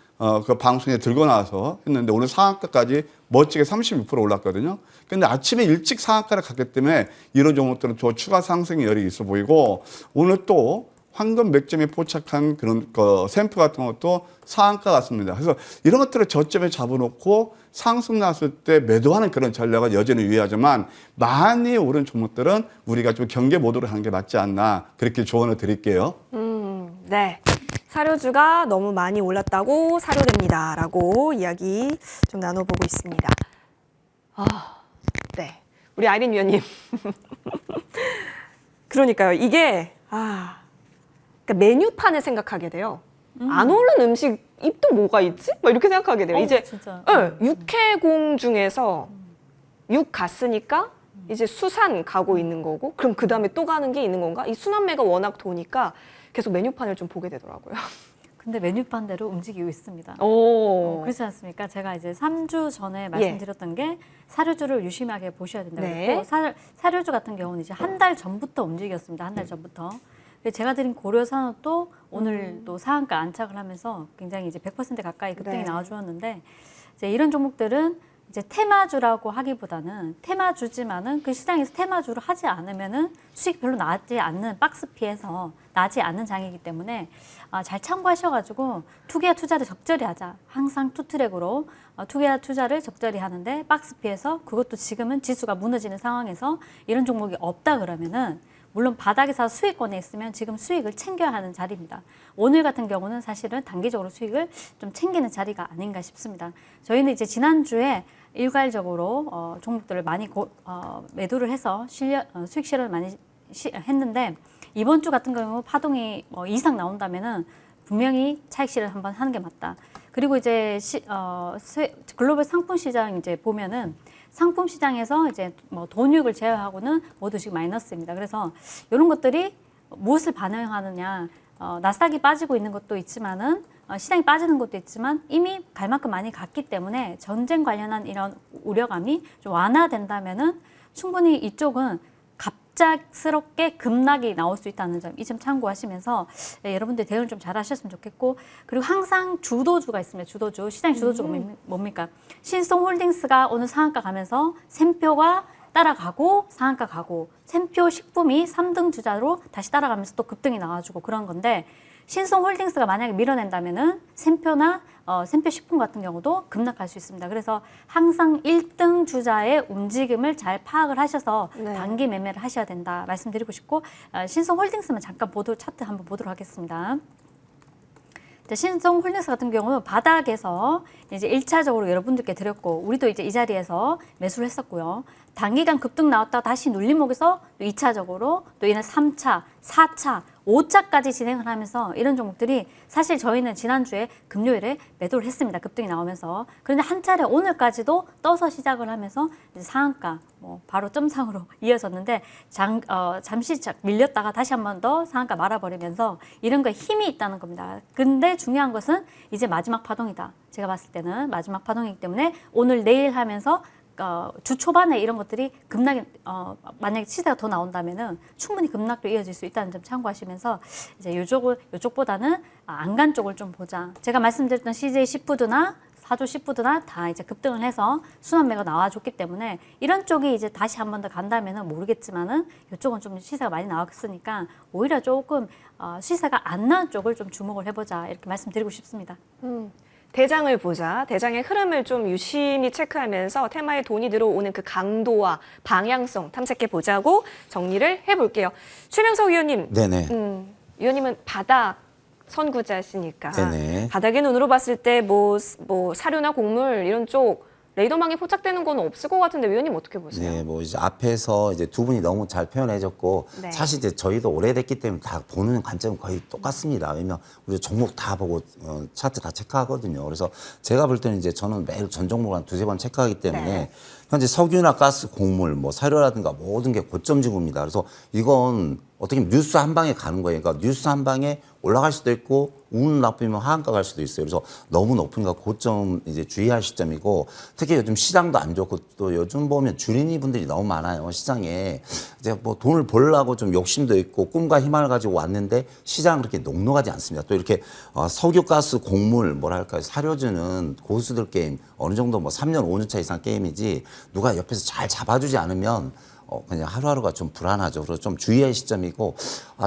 그 방송에 들고 나와서 했는데 오늘 상한가까지 멋지게 36% 올랐거든요. 근데 아침에 일찍 상한가를 갔기 때문에 이런 종목들은 더 추가 상승의 여력이 있어 보이고 오늘 또 황금 맥점에 포착한 그런 샘플 같은 것도 상한가 같습니다. 그래서 이런 것들을 저점에 잡아놓고 상승 났을 때 매도하는 그런 전략은 여전히 유의하지만 많이 오른 종목들은 우리가 좀 경계 모드로 하는 게 맞지 않나 그렇게 조언을 드릴게요. 네. 사료주가 너무 많이 올랐다고 사료됩니다라고 이야기 좀 나눠보고 있습니다. 네. 우리 아이린 위원님. 그러니까요. 이게 그러니까 메뉴판을 생각하게 돼요. 안 오른 음식이 또 뭐가 있지? 막 이렇게 생각하게 돼요. 이제 진짜. 육해공 중에서 육 갔으니까 이제 수산 가고 있는 거고 그럼 그 다음에 또 가는 게 있는 건가? 이 순환매가 워낙 도니까 계속 메뉴판을 좀 보게 되더라고요. 근데 메뉴판대로 움직이고 있습니다. 오. 그렇지 않습니까? 제가 이제 3주 전에 말씀드렸던 게 사료주를 유심하게 보셔야 된다고 네. 했고 사료주 같은 경우는 이제 한 달 전부터 움직였습니다. 한 달 전부터. 제가 드린 고려산업도 오늘도 상한가 안착을 하면서 굉장히 이제 100% 가까이 급등이 네. 나와주었는데 이제 이런 종목들은 이제 테마주라고 하기보다는 테마주지만은 그 시장에서 테마주를 하지 않으면은 수익 별로 나지 않는 박스피에서 나지 않는 장이기 때문에 잘 참고하셔가지고 투기와 투자를 적절히 하자. 항상 투트랙으로 투기와 투자를 적절히 하는데 박스피에서 그것도 지금은 지수가 무너지는 상황에서 이런 종목이 없다 그러면은 물론 바닥에서 수익권에 있으면 지금 수익을 챙겨야 하는 자리입니다. 오늘 같은 경우는 사실은 단기적으로 수익을 좀 챙기는 자리가 아닌가 싶습니다. 저희는 이제 지난주에 일괄적으로 종목들을 많이 매도를 해서 수익 실현을 많이 했는데 이번 주 같은 경우 파동이 이상 나온다면은 분명히 차익 실현 한번 하는 게 맞다. 그리고 이제 글로벌 상품 시장 이제 보면은 상품 시장에서 이제 돈육을 제외하고는 모두 지금 마이너스입니다. 그래서 이런 것들이 무엇을 반영하느냐, 나스닥이 빠지고 있는 것도 있지만은 시장이 빠지는 것도 있지만 이미 갈 만큼 많이 갔기 때문에 전쟁 관련한 이런 우려감이 좀 완화된다면은 충분히 이쪽은 갑작스럽게 급락이 나올 수 있다는 점, 이 점 참고하시면서 여러분들 대응을 좀 잘하셨으면 좋겠고 그리고 항상 주도주가 있습니다. 주도주, 시장 주도주가 뭡니까? 신성홀딩스가 오늘 상한가 가면서 샘표가 따라가고 상한가 가고 샘표 식품이 3등 주자로 다시 따라가면서 또 급등이 나와주고 그런 건데 신성홀딩스가 만약에 밀어낸다면은 샘표나 샘표 식품 같은 경우도 급락할 수 있습니다. 그래서 항상 1등 주자의 움직임을 잘 파악을 하셔서 네. 단기 매매를 하셔야 된다 말씀드리고 싶고 신성홀딩스만 잠깐 차트 한번 보도록 하겠습니다. 신성홀딩스 같은 경우는 바닥에서 이제 1차적으로 여러분들께 드렸고 우리도 이제 이 자리에서 매수를 했었고요. 단기간 급등 나왔다가 다시 눌림목에서 또 2차적으로 또 이날 3차, 4차, 5차까지 진행을 하면서 이런 종목들이 사실 저희는 지난주에 금요일에 매도를 했습니다. 급등이 나오면서. 그런데 한 차례 오늘까지도 떠서 시작을 하면서 이제 상한가 바로 점상으로 이어졌는데 잠시 밀렸다가 다시 한 번 더 상한가 말아버리면서 이런 거에 힘이 있다는 겁니다. 근데 중요한 것은 이제 마지막 파동이다. 제가 봤을 때는 마지막 파동이기 때문에 오늘 내일 하면서 주 초반에 이런 것들이 급락이 만약에 시세가 더 나온다면은 충분히 급락도 이어질 수 있다는 점 참고하시면서 이제 요쪽보다는 안간 쪽을 좀 보자. 제가 말씀드렸던 CJ 시푸드나 사조 시푸드나 다 이제 급등을 해서 순환매가 나와줬기 때문에 이런 쪽이 이제 다시 한 번 더 간다면은 모르겠지만은 이쪽은 좀 시세가 많이 나왔으니까 오히려 조금 시세가 안 나온 쪽을 좀 주목을 해보자 이렇게 말씀드리고 싶습니다. 대장을 보자. 대장의 흐름을 좀 유심히 체크하면서 테마에 돈이 들어오는 그 강도와 방향성 탐색해 보자고 정리를 해볼게요. 최명석 위원님, 네네. 위원님은 바닥 선구자시니까 네네. 바닥의 눈으로 봤을 때 뭐 사료나 곡물 이런 쪽 레이더망에 포착되는 건 없을 것 같은데 위원님 어떻게 보세요? 네, 뭐 이제 앞에서 이제 두 분이 너무 잘 표현해줬고 네. 사실 이제 저희도 오래됐기 때문에 다 보는 관점은 거의 똑같습니다. 왜냐면 우리 종목 다 보고 차트 다 체크하거든요. 그래서 제가 볼 때는 이제 저는 매일 전 종목을 한 두세 번 체크하기 때문에 네. 현재 석유나 가스, 곡물, 뭐 사료라든가 모든 게 고점 지구입니다. 그래서 이건 어떻게 보면 뉴스 한 방에 가는 거예요. 그러니까 뉴스 한 방에 올라갈 수도 있고 운 나쁘면 하한가 갈 수도 있어요. 그래서 너무 높으니까 고점 이제 주의할 시점이고 특히 요즘 시장도 안 좋고 또 요즘 보면 주린이 분들이 너무 많아요. 시장에 이제 뭐 돈을 벌려고 좀 욕심도 있고 꿈과 희망을 가지고 왔는데 시장은 그렇게 녹록하지 않습니다. 또 이렇게 석유, 가스, 곡물 뭐랄까요 사료주는 고수들 게임 어느 정도 뭐 3년, 5년 차 이상 게임이지 누가 옆에서 잘 잡아주지 않으면 그냥 하루하루가 좀 불안하죠. 그래서 좀 주의할 시점이고,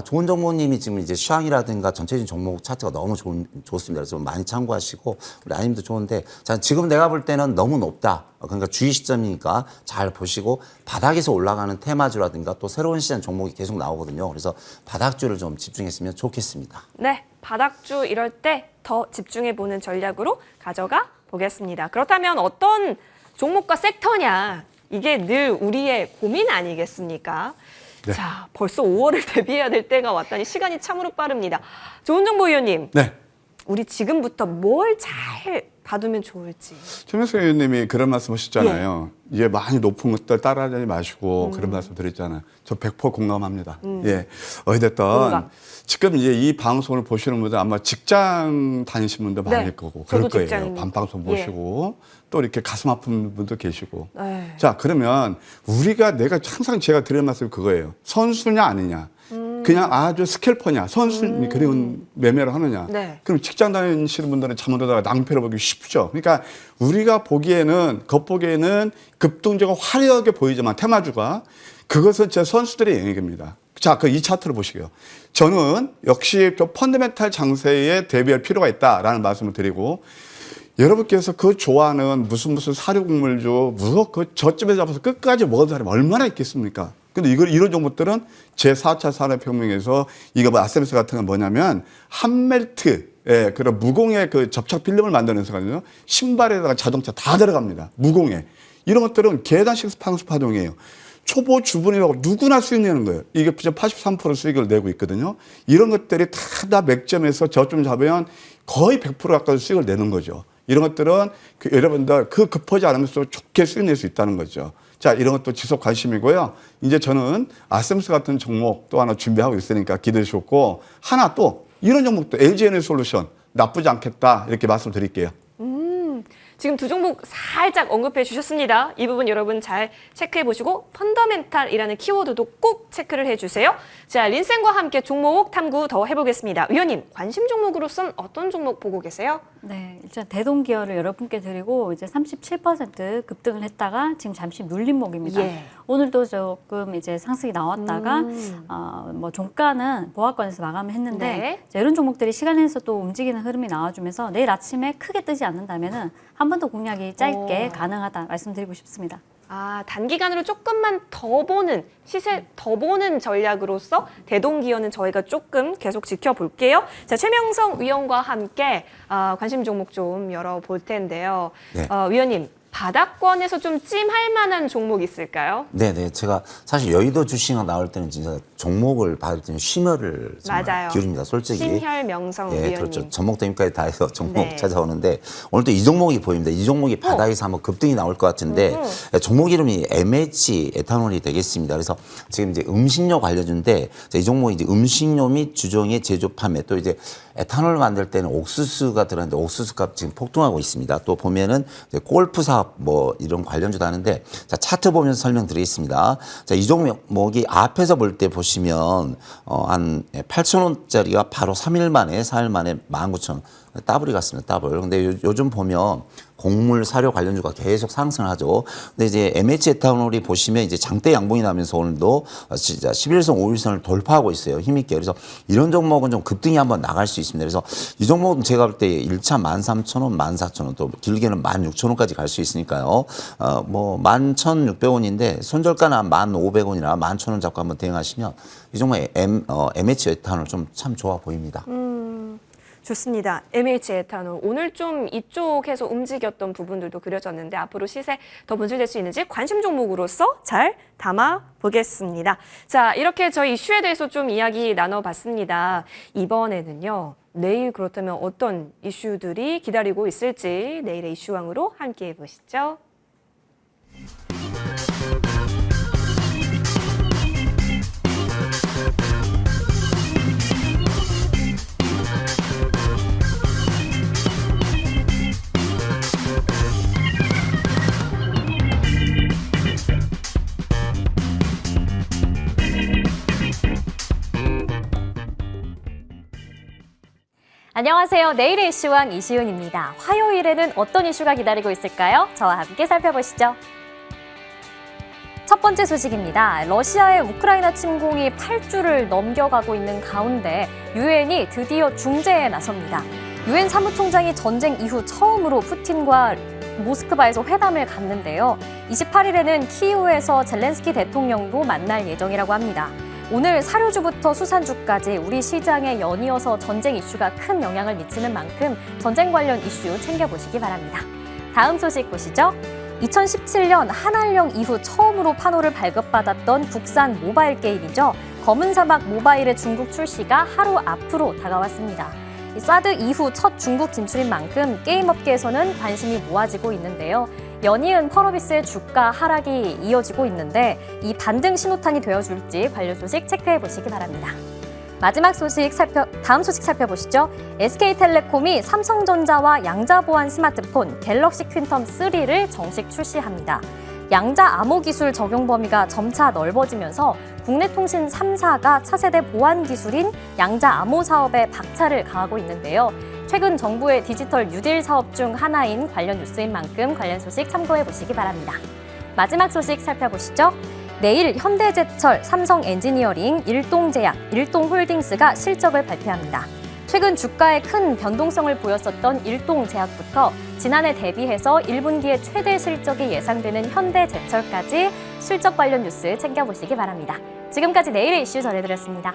좋은 정보님이 지금 이제 시황이라든가 전체적인 종목 차트가 너무 좋습니다. 그래서 많이 참고하시고, 우리 아님도 좋은데, 자, 지금 내가 볼 때는 너무 높다. 그러니까 주의 시점이니까 잘 보시고, 바닥에서 올라가는 테마주라든가 또 새로운 시장 종목이 계속 나오거든요. 그래서 바닥주를 좀 집중했으면 좋겠습니다. 네, 바닥주 이럴 때 더 집중해보는 전략으로 가져가 보겠습니다. 그렇다면 어떤 종목과 섹터냐? 이게 늘 우리의 고민 아니겠습니까? 네. 자, 벌써 5월을 대비해야 될 때가 왔다니 시간이 참으로 빠릅니다. 좋은 정보 위원님, 네. 우리 지금부터 뭘 잘 봐두면 좋을지. 최명석 의원님이 그런 말씀 하셨잖아요. 이게 많이 높은 것들 따라하지 마시고 그런 말씀 드렸잖아요. 저 100% 공감합니다. 예. 어찌됐든 공감. 지금 이제 이 방송을 보시는 분들 아마 직장 다니시는 분들 많을 네. 거고 그럴 저도 거예요. 직장인입니다. 밤방송 예. 보시고 또 이렇게 가슴 아픈 분도 계시고. 네. 자, 그러면 내가 항상 제가 드리는 말씀이 그거예요. 선수냐 아니냐. 그냥 아주 스캘퍼냐, 선수 그런 매매를 하느냐. 네. 그럼 직장 다니시는 분들은 잘못하다가 낭패를 보기 쉽죠. 그러니까 우리가 보기에는 겉보기에는 급등주가 화려하게 보이지만 테마주가 그것은 제 선수들의 영역입니다. 자, 그 이 차트를 보시고요. 저는 역시 좀 펀더멘탈 장세에 대비할 필요가 있다라는 말씀을 드리고 여러분께서 그 좋아하는 무슨 사료곡물주 그 저점에 잡아서 끝까지 먹은 사람이 얼마나 있겠습니까? 근데 이런 종목들은 제4차 산업혁명에서 이거 뭐 아세미스 같은 건 뭐냐면 한멜트 그런 무공의 그 접착 필름을 만드는 회사거든요. 신발에다가 자동차 다 들어갑니다. 무공의. 이런 것들은 계단식 방수 파동이에요. 초보 주분이라고 누구나 수익 내는 거예요. 이게 83% 수익을 내고 있거든요. 이런 것들이 다 맥점에서 저점 잡으면 거의 100% 가까이 수익을 내는 거죠. 이런 것들은 여러분들 급하지 않으면서 좋게 수익 낼 수 있다는 거죠. 자, 이런 것도 지속 관심이고요. 이제 저는 아셈스 같은 종목 또 하나 준비하고 있으니까 기대해 주셨고 하나 또 이런 종목도 LG에너지솔루션 나쁘지 않겠다 이렇게 말씀드릴게요. 지금 두 종목 살짝 언급해 주셨습니다. 이 부분 여러분 잘 체크해 보시고 펀더멘탈이라는 키워드도 꼭 체크를 해주세요. 자, 린센과 함께 종목 탐구 더 해보겠습니다. 위원님, 관심 종목으로선 어떤 종목 보고 계세요? 네, 일단 대동기어를 여러분께 드리고 이제 37% 급등을 했다가 지금 잠시 눌림목입니다. 예. 오늘도 조금 이제 상승이 나왔다가 뭐 종가는 보합권에서 마감을 했는데 네. 이제 이런 종목들이 시간에서 또 움직이는 흐름이 나와주면서 내일 아침에 크게 뜨지 않는다면은 한 번 더 공략이 짧게 가능하다 말씀드리고 싶습니다. 아, 단기간으로 조금만 더 보는, 시세 더 보는 전략으로서 대동기어는 저희가 조금 계속 지켜볼게요. 자, 최명성 위원과 함께 관심 종목 좀 열어볼 텐데요. 네. 위원님, 바닥권에서 좀 찜할 만한 종목 있을까요? 네네. 제가 사실 여의도 주식이 나올 때는 진짜 종목을 받을 때는 심혈을 정말 맞아요. 기울입니다. 솔직히. 심혈 명성 예, 위원님. 그렇죠. 전목대님까지 다 해서 종목 네. 찾아오는데 오늘도 이 종목이 보입니다. 이 종목이 바닥에서 한번 급등이 나올 것 같은데 종목 이름이 MH 에탄올이 되겠습니다. 그래서 지금 이제 음식료 관련주인데 이 종목이 이제 음식료 및 주종의 제조 판매 또 이제 에탄올 만들 때는 옥수수가 들어가는데 옥수수 값 지금 폭등하고 있습니다. 또 보면은 이제 골프 사업 뭐 이런 관련주도 하는데 자, 차트 보면서 설명드리겠습니다. 자, 이 종목이 앞에서 볼 때 보시면 한 8,000원짜리가 바로 3일 만에 4일 만에 19,000원 더블이 갔습니다. 더블. 근데 요즘 보면 곡물 사료 관련주가 계속 상승을 하죠. 근데 이제 MH 에탄올이 보시면 이제 장대 양봉이 나면서 오늘도 진짜 11선, 5일선을 돌파하고 있어요. 힘있게. 그래서 이런 종목은 좀 급등이 한번 나갈 수 있습니다. 그래서 이 종목은 제가 볼 때 1차 13,000원, 14,000원, 또 길게는 16,000원까지 갈 수 있으니까요. 뭐 11,600원인데 손절가는 1,500원이나 11,000원 잡고 한번 대응하시면 이 종목 MH 에탄올 좀 참 좋아 보입니다. 좋습니다. MH 에탄올. 오늘 좀 이쪽에서 움직였던 부분들도 그려졌는데 앞으로 시세 더 분출될 수 있는지 관심 종목으로서 잘 담아 보겠습니다. 자, 이렇게 저희 이슈에 대해서 좀 이야기 나눠봤습니다. 이번에는요. 내일 그렇다면 어떤 이슈들이 기다리고 있을지 내일의 이슈왕으로 함께해 보시죠. 안녕하세요. 내일의 이슈왕 이시윤입니다. 화요일에는 어떤 이슈가 기다리고 있을까요? 저와 함께 살펴보시죠. 첫 번째 소식입니다. 러시아의 우크라이나 침공이 8주를 넘겨가고 있는 가운데 유엔이 드디어 중재에 나섭니다. 유엔 사무총장이 전쟁 이후 처음으로 푸틴과 모스크바에서 회담을 갖는데요. 28일에는 키이우에서 젤렌스키 대통령도 만날 예정이라고 합니다. 오늘 사료주부터 수산주까지 우리 시장에 연이어서 전쟁 이슈가 큰 영향을 미치는 만큼 전쟁 관련 이슈 챙겨보시기 바랍니다. 다음 소식 보시죠. 2017년 한알령 이후 처음으로 판호를 발급받았던 국산 모바일 게임이죠. 검은 사막 모바일의 중국 출시가 하루 앞으로 다가왔습니다. 사드 이후 첫 중국 진출인 만큼 게임업계에서는 관심이 모아지고 있는데요. 연이은 펄어비스의 주가 하락이 이어지고 있는데 이 반등 신호탄이 되어줄지 관련 소식 체크해 보시기 바랍니다. 마지막 소식 다음 소식 살펴보시죠. SK텔레콤이 삼성전자와 양자 보안 스마트폰 갤럭시 퀸텀 3를 정식 출시합니다. 양자 암호 기술 적용 범위가 점차 넓어지면서 국내 통신 3사가 차세대 보안 기술인 양자 암호 사업에 박차를 가하고 있는데요. 최근 정부의 디지털 뉴딜 사업 중 하나인 관련 뉴스인 만큼 관련 소식 참고해 보시기 바랍니다. 마지막 소식 살펴보시죠. 내일 현대제철, 삼성엔지니어링, 일동제약, 일동홀딩스가 실적을 발표합니다. 최근 주가에 큰 변동성을 보였었던 일동제약부터 지난해 대비해서 1분기에 최대 실적이 예상되는 현대제철까지 실적 관련 뉴스 챙겨보시기 바랍니다. 지금까지 내일의 이슈 전해드렸습니다.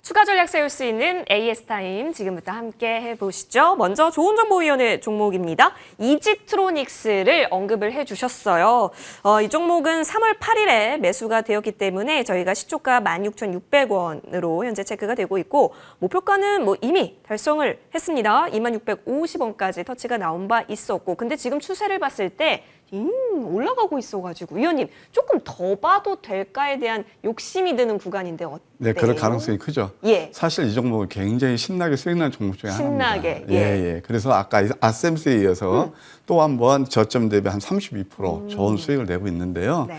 추가 전략 세울 수 있는 AS타임 지금부터 함께 해보시죠. 먼저 좋은정보위원회 종목입니다. 이지트로닉스를 언급을 해주셨어요. 이 종목은 3월 8일에 매수가 되었기 때문에 저희가 시초가 16,600원으로 현재 체크가 되고 있고 목표가는 이미 달성을 했습니다. 26,50원까지 터치가 나온 바 있었고 근데 지금 추세를 봤을 때 올라가고 있어가지고 위원님 조금 더 봐도 될까에 대한 욕심이 드는 구간인데 어때요? 네, 그럴 가능성이 크죠. 예. 사실 이 종목은 굉장히 신나게 수익난 종목 중에 하나입니다. 신나게, 예. 그래서 아까 아셈스에 이어서 또 한 번 저점 대비 한 32% 좋은 수익을 내고 있는데요. 네.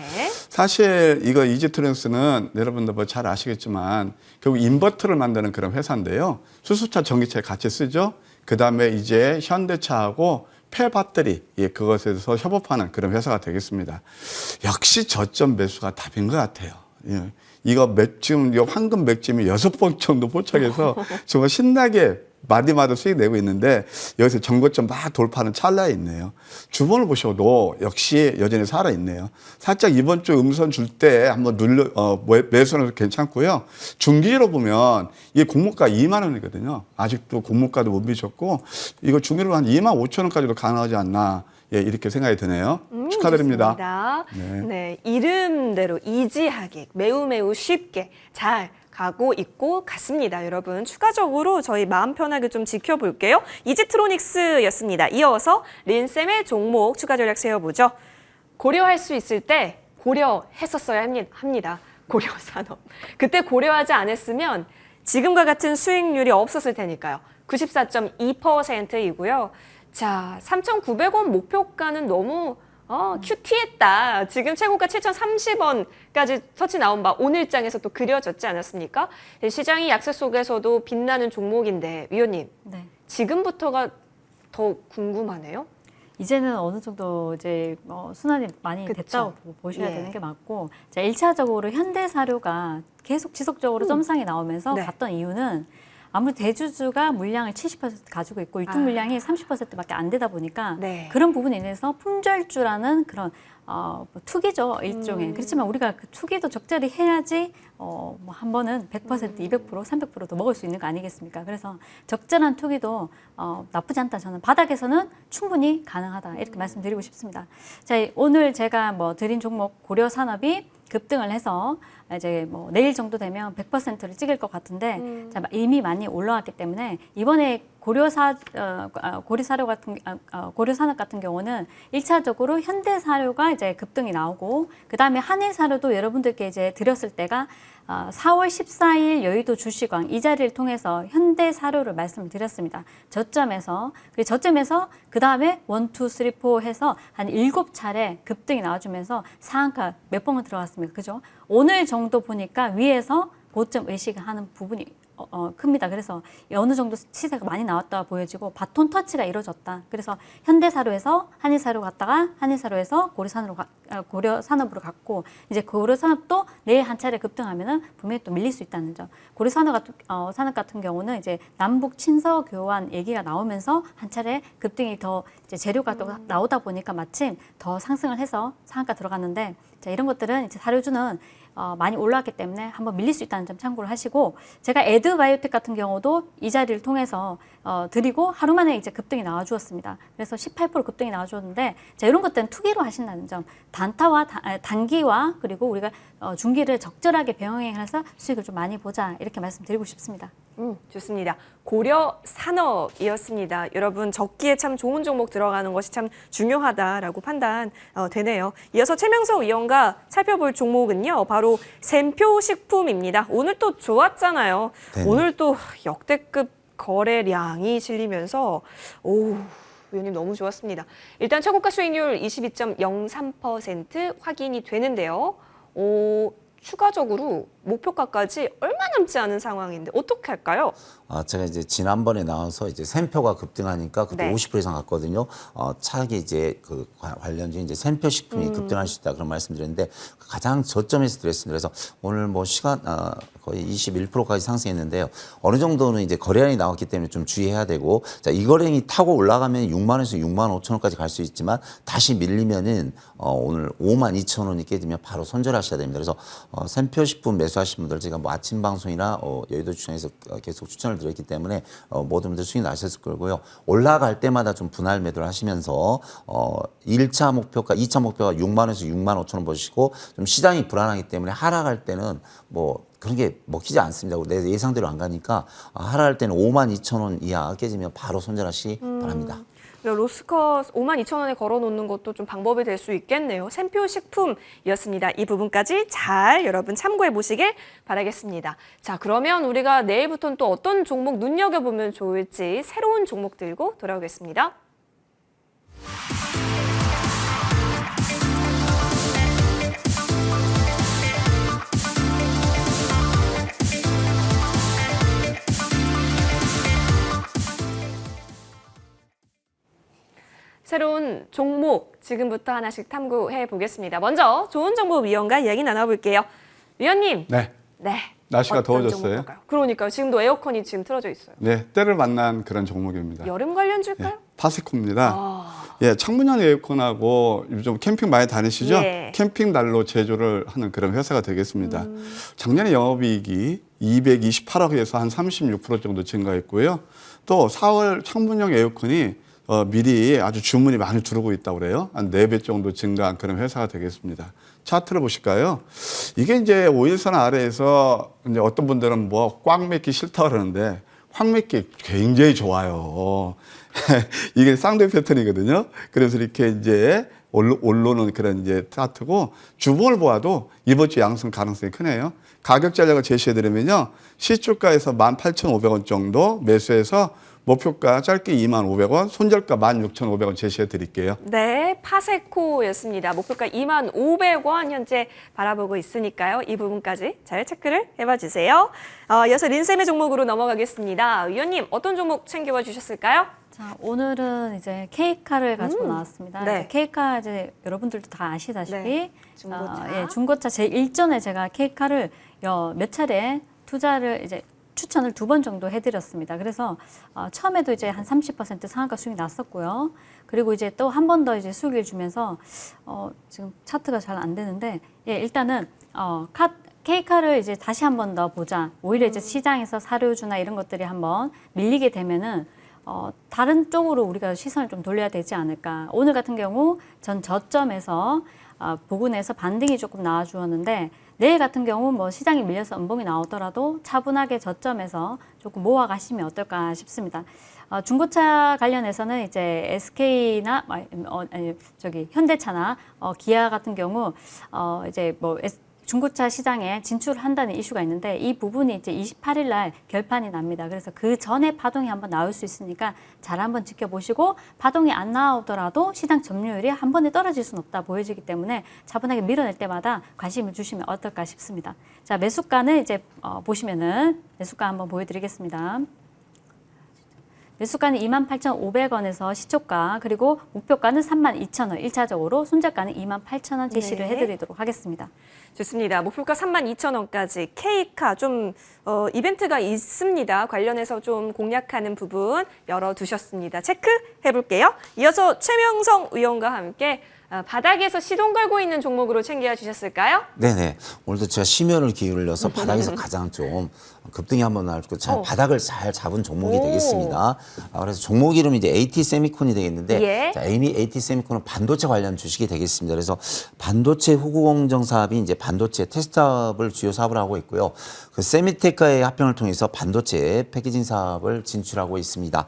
사실 이거 이지트로닉스는 여러분들 뭐 잘 아시겠지만 결국 인버터를 만드는 그런 회사인데요. 수소차, 전기차에 같이 쓰죠. 그다음에 이제 현대차하고 폐배터리 그것에 대해서 협업하는 그런 회사가 되겠습니다. 역시 저점 매수가 답인 것 같아요. 예. 이거 지금 황금 맥짐이 6번 정도 포착해서 정말 신나게 마디마디 수익 내고 있는데 여기서 정고점 막 돌파하는 찰나에 있네요. 주봉을 보셔도 역시 여전히 살아있네요. 살짝 이번 주 음선 줄 때 한번 매수는 괜찮고요. 중기로 보면 이 공모가 2만 원이거든요. 아직도 공모가도 못 미쳤고 이거 중기로 한 2만 5천 원까지도 가능하지 않나. 예, 이렇게 생각이 드네요. 축하드립니다. 좋습니다. 네, 이름대로 이지하게 매우 쉽게 잘 가고 있고 같습니다. 여러분 추가적으로 저희 마음 편하게 좀 지켜볼게요. 이지트로닉스였습니다. 이어서 린쌤의 종목 추가 전략 세워보죠. 고려할 수 있을 때 고려했었어야 합니다. 고려산업. 그때 고려하지 않았으면 지금과 같은 수익률이 없었을 테니까요. 94.2%이고요. 자, 3,900원 목표가는 너무 큐티했다. 지금 최고가 7,030원까지 터치 나온 바 오늘장에서 또 그려졌지 않았습니까? 시장이 약세 속에서도 빛나는 종목인데 위원님, 네. 지금부터가 더 궁금하네요. 이제는 어느 정도 이제 순환이 많이 그쵸. 됐다고 보셔야 예. 되는 게 맞고, 자, 1차적으로 현대사료가 계속 지속적으로 점상이 나오면서 네. 갔던 이유는 아무래도 대주주가 물량을 70% 가지고 있고 유통 물량이 30%밖에 안 되다 보니까 네. 그런 부분에 인해서 품절주라는 그런 뭐 투기죠, 일종의. 그렇지만 우리가 그 투기도 적절히 해야지 뭐 한 번은 100%, 200%, 300%도 먹을 수 있는 거 아니겠습니까? 그래서 적절한 투기도 나쁘지 않다. 저는 바닥에서는 충분히 가능하다. 이렇게 말씀드리고 싶습니다. 자, 오늘 제가 뭐 드린 종목 고려산업이 급등을 해서 이제 뭐 내일 정도 되면 100%를 찍을 것 같은데 자, 이미 많이 올라왔기 때문에 이번에 고려산업 같은 경우는 1차적으로 현대사료가 이제 급등이 나오고 그 다음에 한일사료도 여러분들께 이제 드렸을 때가 4월 14일 여의도 주시광 이 자리를 통해서 현대사료를 말씀을 드렸습니다. 저점에서 그 다음에 1, 2, 3, 4 해서 한 7차례 급등이 나와주면서 상한가 몇 번은 들어갔습니다. 그죠? 오늘 정도 보니까 위에서 고점 의식하는 부분이 큽니다. 그래서 어느 정도 시세가 많이 나왔다 보여지고 바톤 터치가 이루어졌다. 그래서 현대사료에서 한일사료 갔다가 한일사료에서 고려산업으로 갔고 이제 고려산업도 내일 한 차례 급등하면은 분명히 또 밀릴 수 있다는 점. 고려산업 같은 경우는 이제 남북 친서 교환 얘기가 나오면서 한 차례 급등이 더 이제 재료가 또 나오다 보니까 마침 더 상승을 해서 상한가 들어갔는데 자, 이런 것들은 이제 사료주는 많이 올라왔기 때문에 한번 밀릴 수 있다는 점 참고를 하시고 제가 에드바이오텍 같은 경우도 이 자리를 통해서 드리고 하루 만에 이제 급등이 나와주었습니다. 그래서 18% 급등이 나와주었는데 자, 이런 것들은 투기로 하신다는 점 단타와 단기와 그리고 우리가 중기를 적절하게 병행해서 수익을 좀 많이 보자 이렇게 말씀드리고 싶습니다. 좋습니다. 고려산업이었습니다. 여러분 적기에 참 좋은 종목 들어가는 것이 참 중요하다라고 판단 되네요. 이어서 최명석 위원과 살펴볼 종목은요. 바로 샘표식품입니다. 오늘 또 좋았잖아요. 네네. 오늘 또 역대급 거래량이 실리면서 위원님 너무 좋았습니다. 일단 최고가 수익률 22.03% 확인이 되는데요. 추가적으로 목표가까지 얼마 남지 않은 상황인데 어떻게 할까요? 제가 이제 지난번에 나와서 이제 샘표가 급등하니까 그때 네. 50% 이상 갔거든요. 차기 이제 그 관련주인 이제 샘표 식품이 급등할 수 있다 그런 말씀드렸는데 가장 저점에서 드렸습니다. 그래서 오늘 뭐 시간 거의 21%까지 상승했는데요. 어느 정도는 이제 거래량이 나왔기 때문에 좀 주의해야 되고 자, 이 거래량이 타고 올라가면 6만 원에서 6만 5천 원까지 갈 수 있지만 다시 밀리면은 오늘 5만 2천 원이 깨지면 바로 손절하셔야 됩니다. 그래서 샘표 식품 매수하신 분들 제가 뭐 아침 방송이나 여의도 주장에서 계속 추천을 드렸기 때문에 모든 분들 수익 나셨을 거고요. 올라갈 때마다 좀 분할 매도를 하시면서 1차 목표가 2차 목표가 6만 원에서 6만 5천 원 보시고 좀 시장이 불안하기 때문에 하락할 때는 뭐 그런 게 먹히지 않습니다. 내 예상대로 안 가니까 하락할 때는 5만 2천 원 이하 깨지면 바로 손절하시기 바랍니다. 로스컷 52,000원에 걸어놓는 것도 좀 방법이 될 수 있겠네요. 샘표식품이었습니다. 이 부분까지 잘 여러분 참고해 보시길 바라겠습니다. 자, 그러면 우리가 내일부터는 또 어떤 종목 눈여겨보면 좋을지 새로운 종목 들고 돌아오겠습니다. 새로운 종목 지금부터 하나씩 탐구해 보겠습니다. 먼저 좋은 정보 위원과 이야기 나눠볼게요. 위원님. 네. 네. 날씨가 어떤 더워졌어요. 종목일까요? 그러니까요. 지금도 에어컨이 지금 틀어져 있어요. 네, 때를 만난 그런 종목입니다. 여름 관련주일까요? 파스코입니다. 예, 창문형 에어컨하고 요즘 캠핑 많이 다니시죠? 예. 캠핑 난로 제조를 하는 그런 회사가 되겠습니다. 작년에 영업이익이 228억에서 한 36% 정도 증가했고요. 또 4월 창문형 에어컨이 미리 아주 주문이 많이 줄고 있다고 그래요. 한 4배 정도 증가한 그런 회사가 되겠습니다. 차트를 보실까요? 이게 이제 5일선 아래에서 이제 어떤 분들은 뭐 꽉 맺기 싫다 그러는데 확 맺기 굉장히 좋아요. 이게 쌍둥이 패턴이거든요. 그래서 이렇게 이제 올라오는 그런 이제 차트고 주봉을 보아도 이번 주 양승 가능성이 크네요. 가격 전략을 제시해드리면요. 시초가에서 18,500원 정도 매수해서 목표가 짧게 26,500원, 손절가 16,500원 제시해 드릴게요. 네, 파세코였습니다. 목표가 25,000원 현재 바라보고 있으니까요. 이 부분까지 잘 체크를 해봐 주세요. 이어서 린셈의 종목으로 넘어가겠습니다. 위원님, 어떤 종목 챙겨와 주셨을까요? 자, 오늘은 이제 K카를 가지고 나왔습니다. 네. 이제 K카 이제 여러분들도 다 아시다시피 네, 중고차. 중고차 제 일전에 제가 K카를 몇 차례 투자를 이제 추천을 2번 정도 해드렸습니다. 그래서 처음에도 이제 한 30% 상한가 수익이 났었고요. 그리고 이제 또 한 번 더 이제 수익을 주면서 지금 차트가 잘 안 되는데 일단은 K카를 이제 다시 한 번 더 보자. 오히려 이제 시장에서 사료주나 이런 것들이 한번 밀리게 되면은 다른 쪽으로 우리가 시선을 좀 돌려야 되지 않을까. 오늘 같은 경우 전 저점에서 부근에서 반등이 조금 나와주었는데 내일 같은 경우 뭐 시장이 밀려서 음봉이 나오더라도 차분하게 저점에서 조금 모아가시면 어떨까 싶습니다. 중고차 관련해서는 이제 SK나 현대차나 기아 같은 경우 이제 뭐 중고차 시장에 진출한다는 이슈가 있는데 이 부분이 이제 28일 날 결판이 납니다. 그래서 그 전에 파동이 한번 나올 수 있으니까 잘 한번 지켜보시고 파동이 안 나오더라도 시장 점유율이 한 번에 떨어질 수는 없다 보여지기 때문에 차분하게 밀어낼 때마다 관심을 주시면 어떨까 싶습니다. 자, 매수가는 이제 보시면은 매수가 한번 보여드리겠습니다. 매수가는 28,500원에서 시초가 그리고 목표가는 32,000원 1차적으로 손절가는 28,000원 제시를 네. 해드리도록 하겠습니다. 좋습니다. 목표가 32,000원까지 K카 좀 이벤트가 있습니다. 관련해서 좀 공략하는 부분 열어두셨습니다. 체크해 볼게요. 이어서 최명성 의원과 함께 바닥에서 시동 걸고 있는 종목으로 챙겨 주셨을까요? 네네. 오늘도 제가 심혈을 기울여서 바닥에서 가장 좀 급등이 한번 나왔고 바닥을 잘 잡은 종목이 오. 되겠습니다. 그래서 종목 이름이 이제 AT 세미콘이 되겠는데 예. 자, AT 세미콘은 반도체 관련 주식이 되겠습니다. 그래서 반도체 후구 공정 사업이 이제 반도체 테스트업을 주요 사업을 하고 있고요. 그 세미테크의 합병을 통해서 반도체 패키징 사업을 진출하고 있습니다.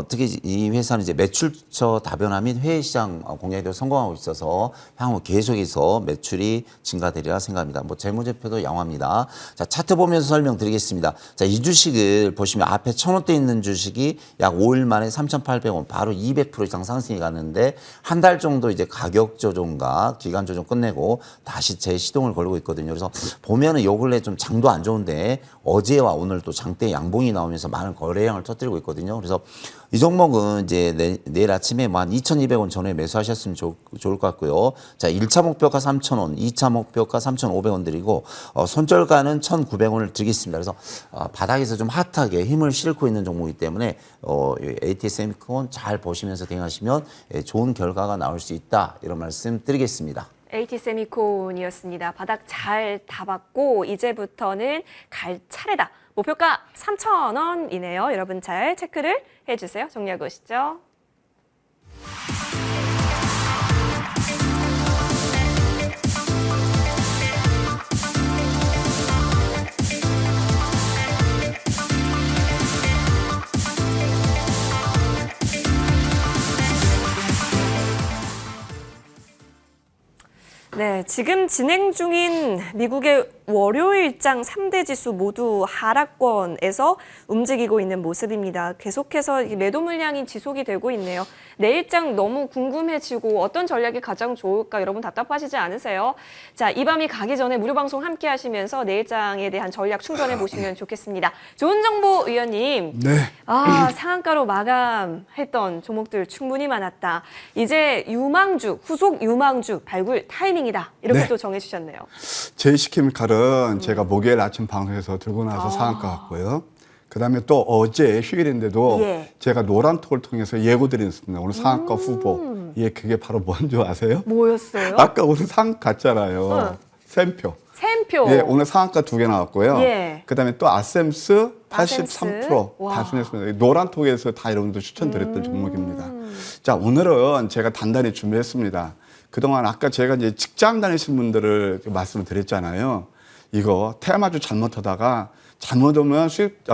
특히 이 회사는 이제 매출처 다변화 및 해외 시장 공략에도 성공하고 있어서 향후 계속해서 매출이 증가되리라 생각합니다. 뭐 재무제표도 양호합니다. 자, 차트 보면서 설명드리겠습니다. 자, 이 주식을 보시면 앞에 1,000원대 있는 주식이 약 5일 만에 3,800원, 바로 200% 이상 상승이 갔는데 한 달 정도 이제 가격 조정과 기간 조정 끝내고 다시 재시동을 걸고 있거든요. 그래서 보면은 요 근래 좀 장도 안 좋은데 어제와 오늘 또 장대 양봉이 나오면서 많은 거래량을 터뜨리고 있거든요. 그래서 이 종목은 이제 내일 아침에 12,200원 전에 매수하셨으면 좋을 것 같고요. 자, 1차 목표가 3,000원, 2차 목표가 3,500원 드리고 손절가는 1,900원을 드리겠습니다. 그래서 바닥에서 좀 핫하게 힘을 실고 있는 종목이기 때문에 ATSM콘 잘 보시면서 대응하시면 좋은 결과가 나올 수 있다. 이런 말씀 드리겠습니다. AT 세미콘이었습니다. 바닥 잘 잡았고 이제부터는 갈 차례다. 목표가 3,000원이네요. 여러분 잘 체크를 해주세요. 정리하고 오시죠. 네, 지금 진행 중인 미국의 월요일장 3대 지수 모두 하락권에서 움직이고 있는 모습입니다. 계속해서 매도 물량이 지속이 되고 있네요. 내일장 너무 궁금해지고 어떤 전략이 가장 좋을까 여러분 답답하시지 않으세요? 자, 이 밤이 가기 전에 무료 방송 함께 하시면서 내일장에 대한 전략 충전해 보시면 좋겠습니다. 좋은 정보 위원님. 네. 상한가로 마감했던 종목들 충분히 많았다. 이제 유망주, 후속 유망주 발굴 타이밍이다. 이렇게 네. 또 정해주셨네요. 제이시케미칼은 제가 목요일 아침 방송에서 들고 나서 상한가 갔고요. 그다음에 또 어제 휴일인데도 예. 제가 노란톡을 통해서 예고 드렸습니다. 오늘 상한가 후보. 예, 그게 바로 뭔지 아세요? 뭐였어요? 아까 오늘 상한가 갔잖아요. 샘표. 샘표. 예, 오늘 상한가 2개 나왔고요. 예. 그다음에 또 아셈스 아셈스. 83% 와. 단순했습니다. 노란톡에서 다 여러분들 추천드렸던 종목입니다. 자, 오늘은 제가 단단히 준비했습니다. 그동안 아까 제가 이제 직장 다니신 분들을 말씀을 드렸잖아요. 이거 테마주 잘못하다가 잘못하면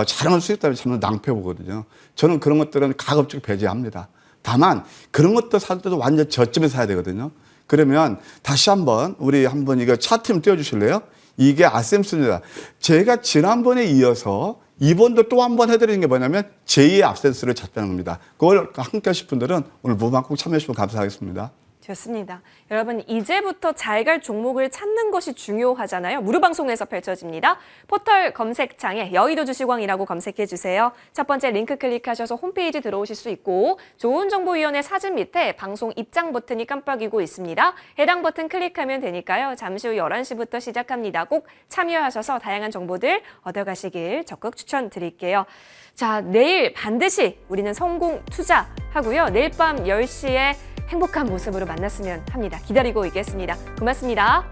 잘하면 수익, 잘못 낭패 보거든요. 저는 그런 것들은 가급적 배제합니다. 다만 그런 것도 살 때도 완전 저점에 사야 되거든요. 그러면 다시 한번 우리 한번 이거 차트 좀 띄워주실래요? 이게 아셈스입니다. 제가 지난번에 이어서 이번도 또 한 번 해드리는 게 뭐냐면 제2의 압센스를 찾다는 겁니다. 그걸 함께 하실 분들은 오늘 모방 꼭 참여해 주시면 감사하겠습니다. 좋습니다. 여러분 이제부터 잘 갈 종목을 찾는 것이 중요하잖아요. 무료방송에서 펼쳐집니다. 포털 검색창에 여의도주식왕이라고 검색해 주세요. 첫 번째 링크 클릭하셔서 홈페이지 들어오실 수 있고 좋은정보위원회 사진 밑에 방송 입장 버튼이 깜빡이고 있습니다. 해당 버튼 클릭하면 되니까요. 잠시 후 11시부터 시작합니다. 꼭 참여하셔서 다양한 정보들 얻어가시길 적극 추천드릴게요. 자, 내일 반드시 우리는 성공 투자하고요. 내일 밤 10시에 행복한 모습으로 만났으면 합니다. 기다리고 있겠습니다. 고맙습니다.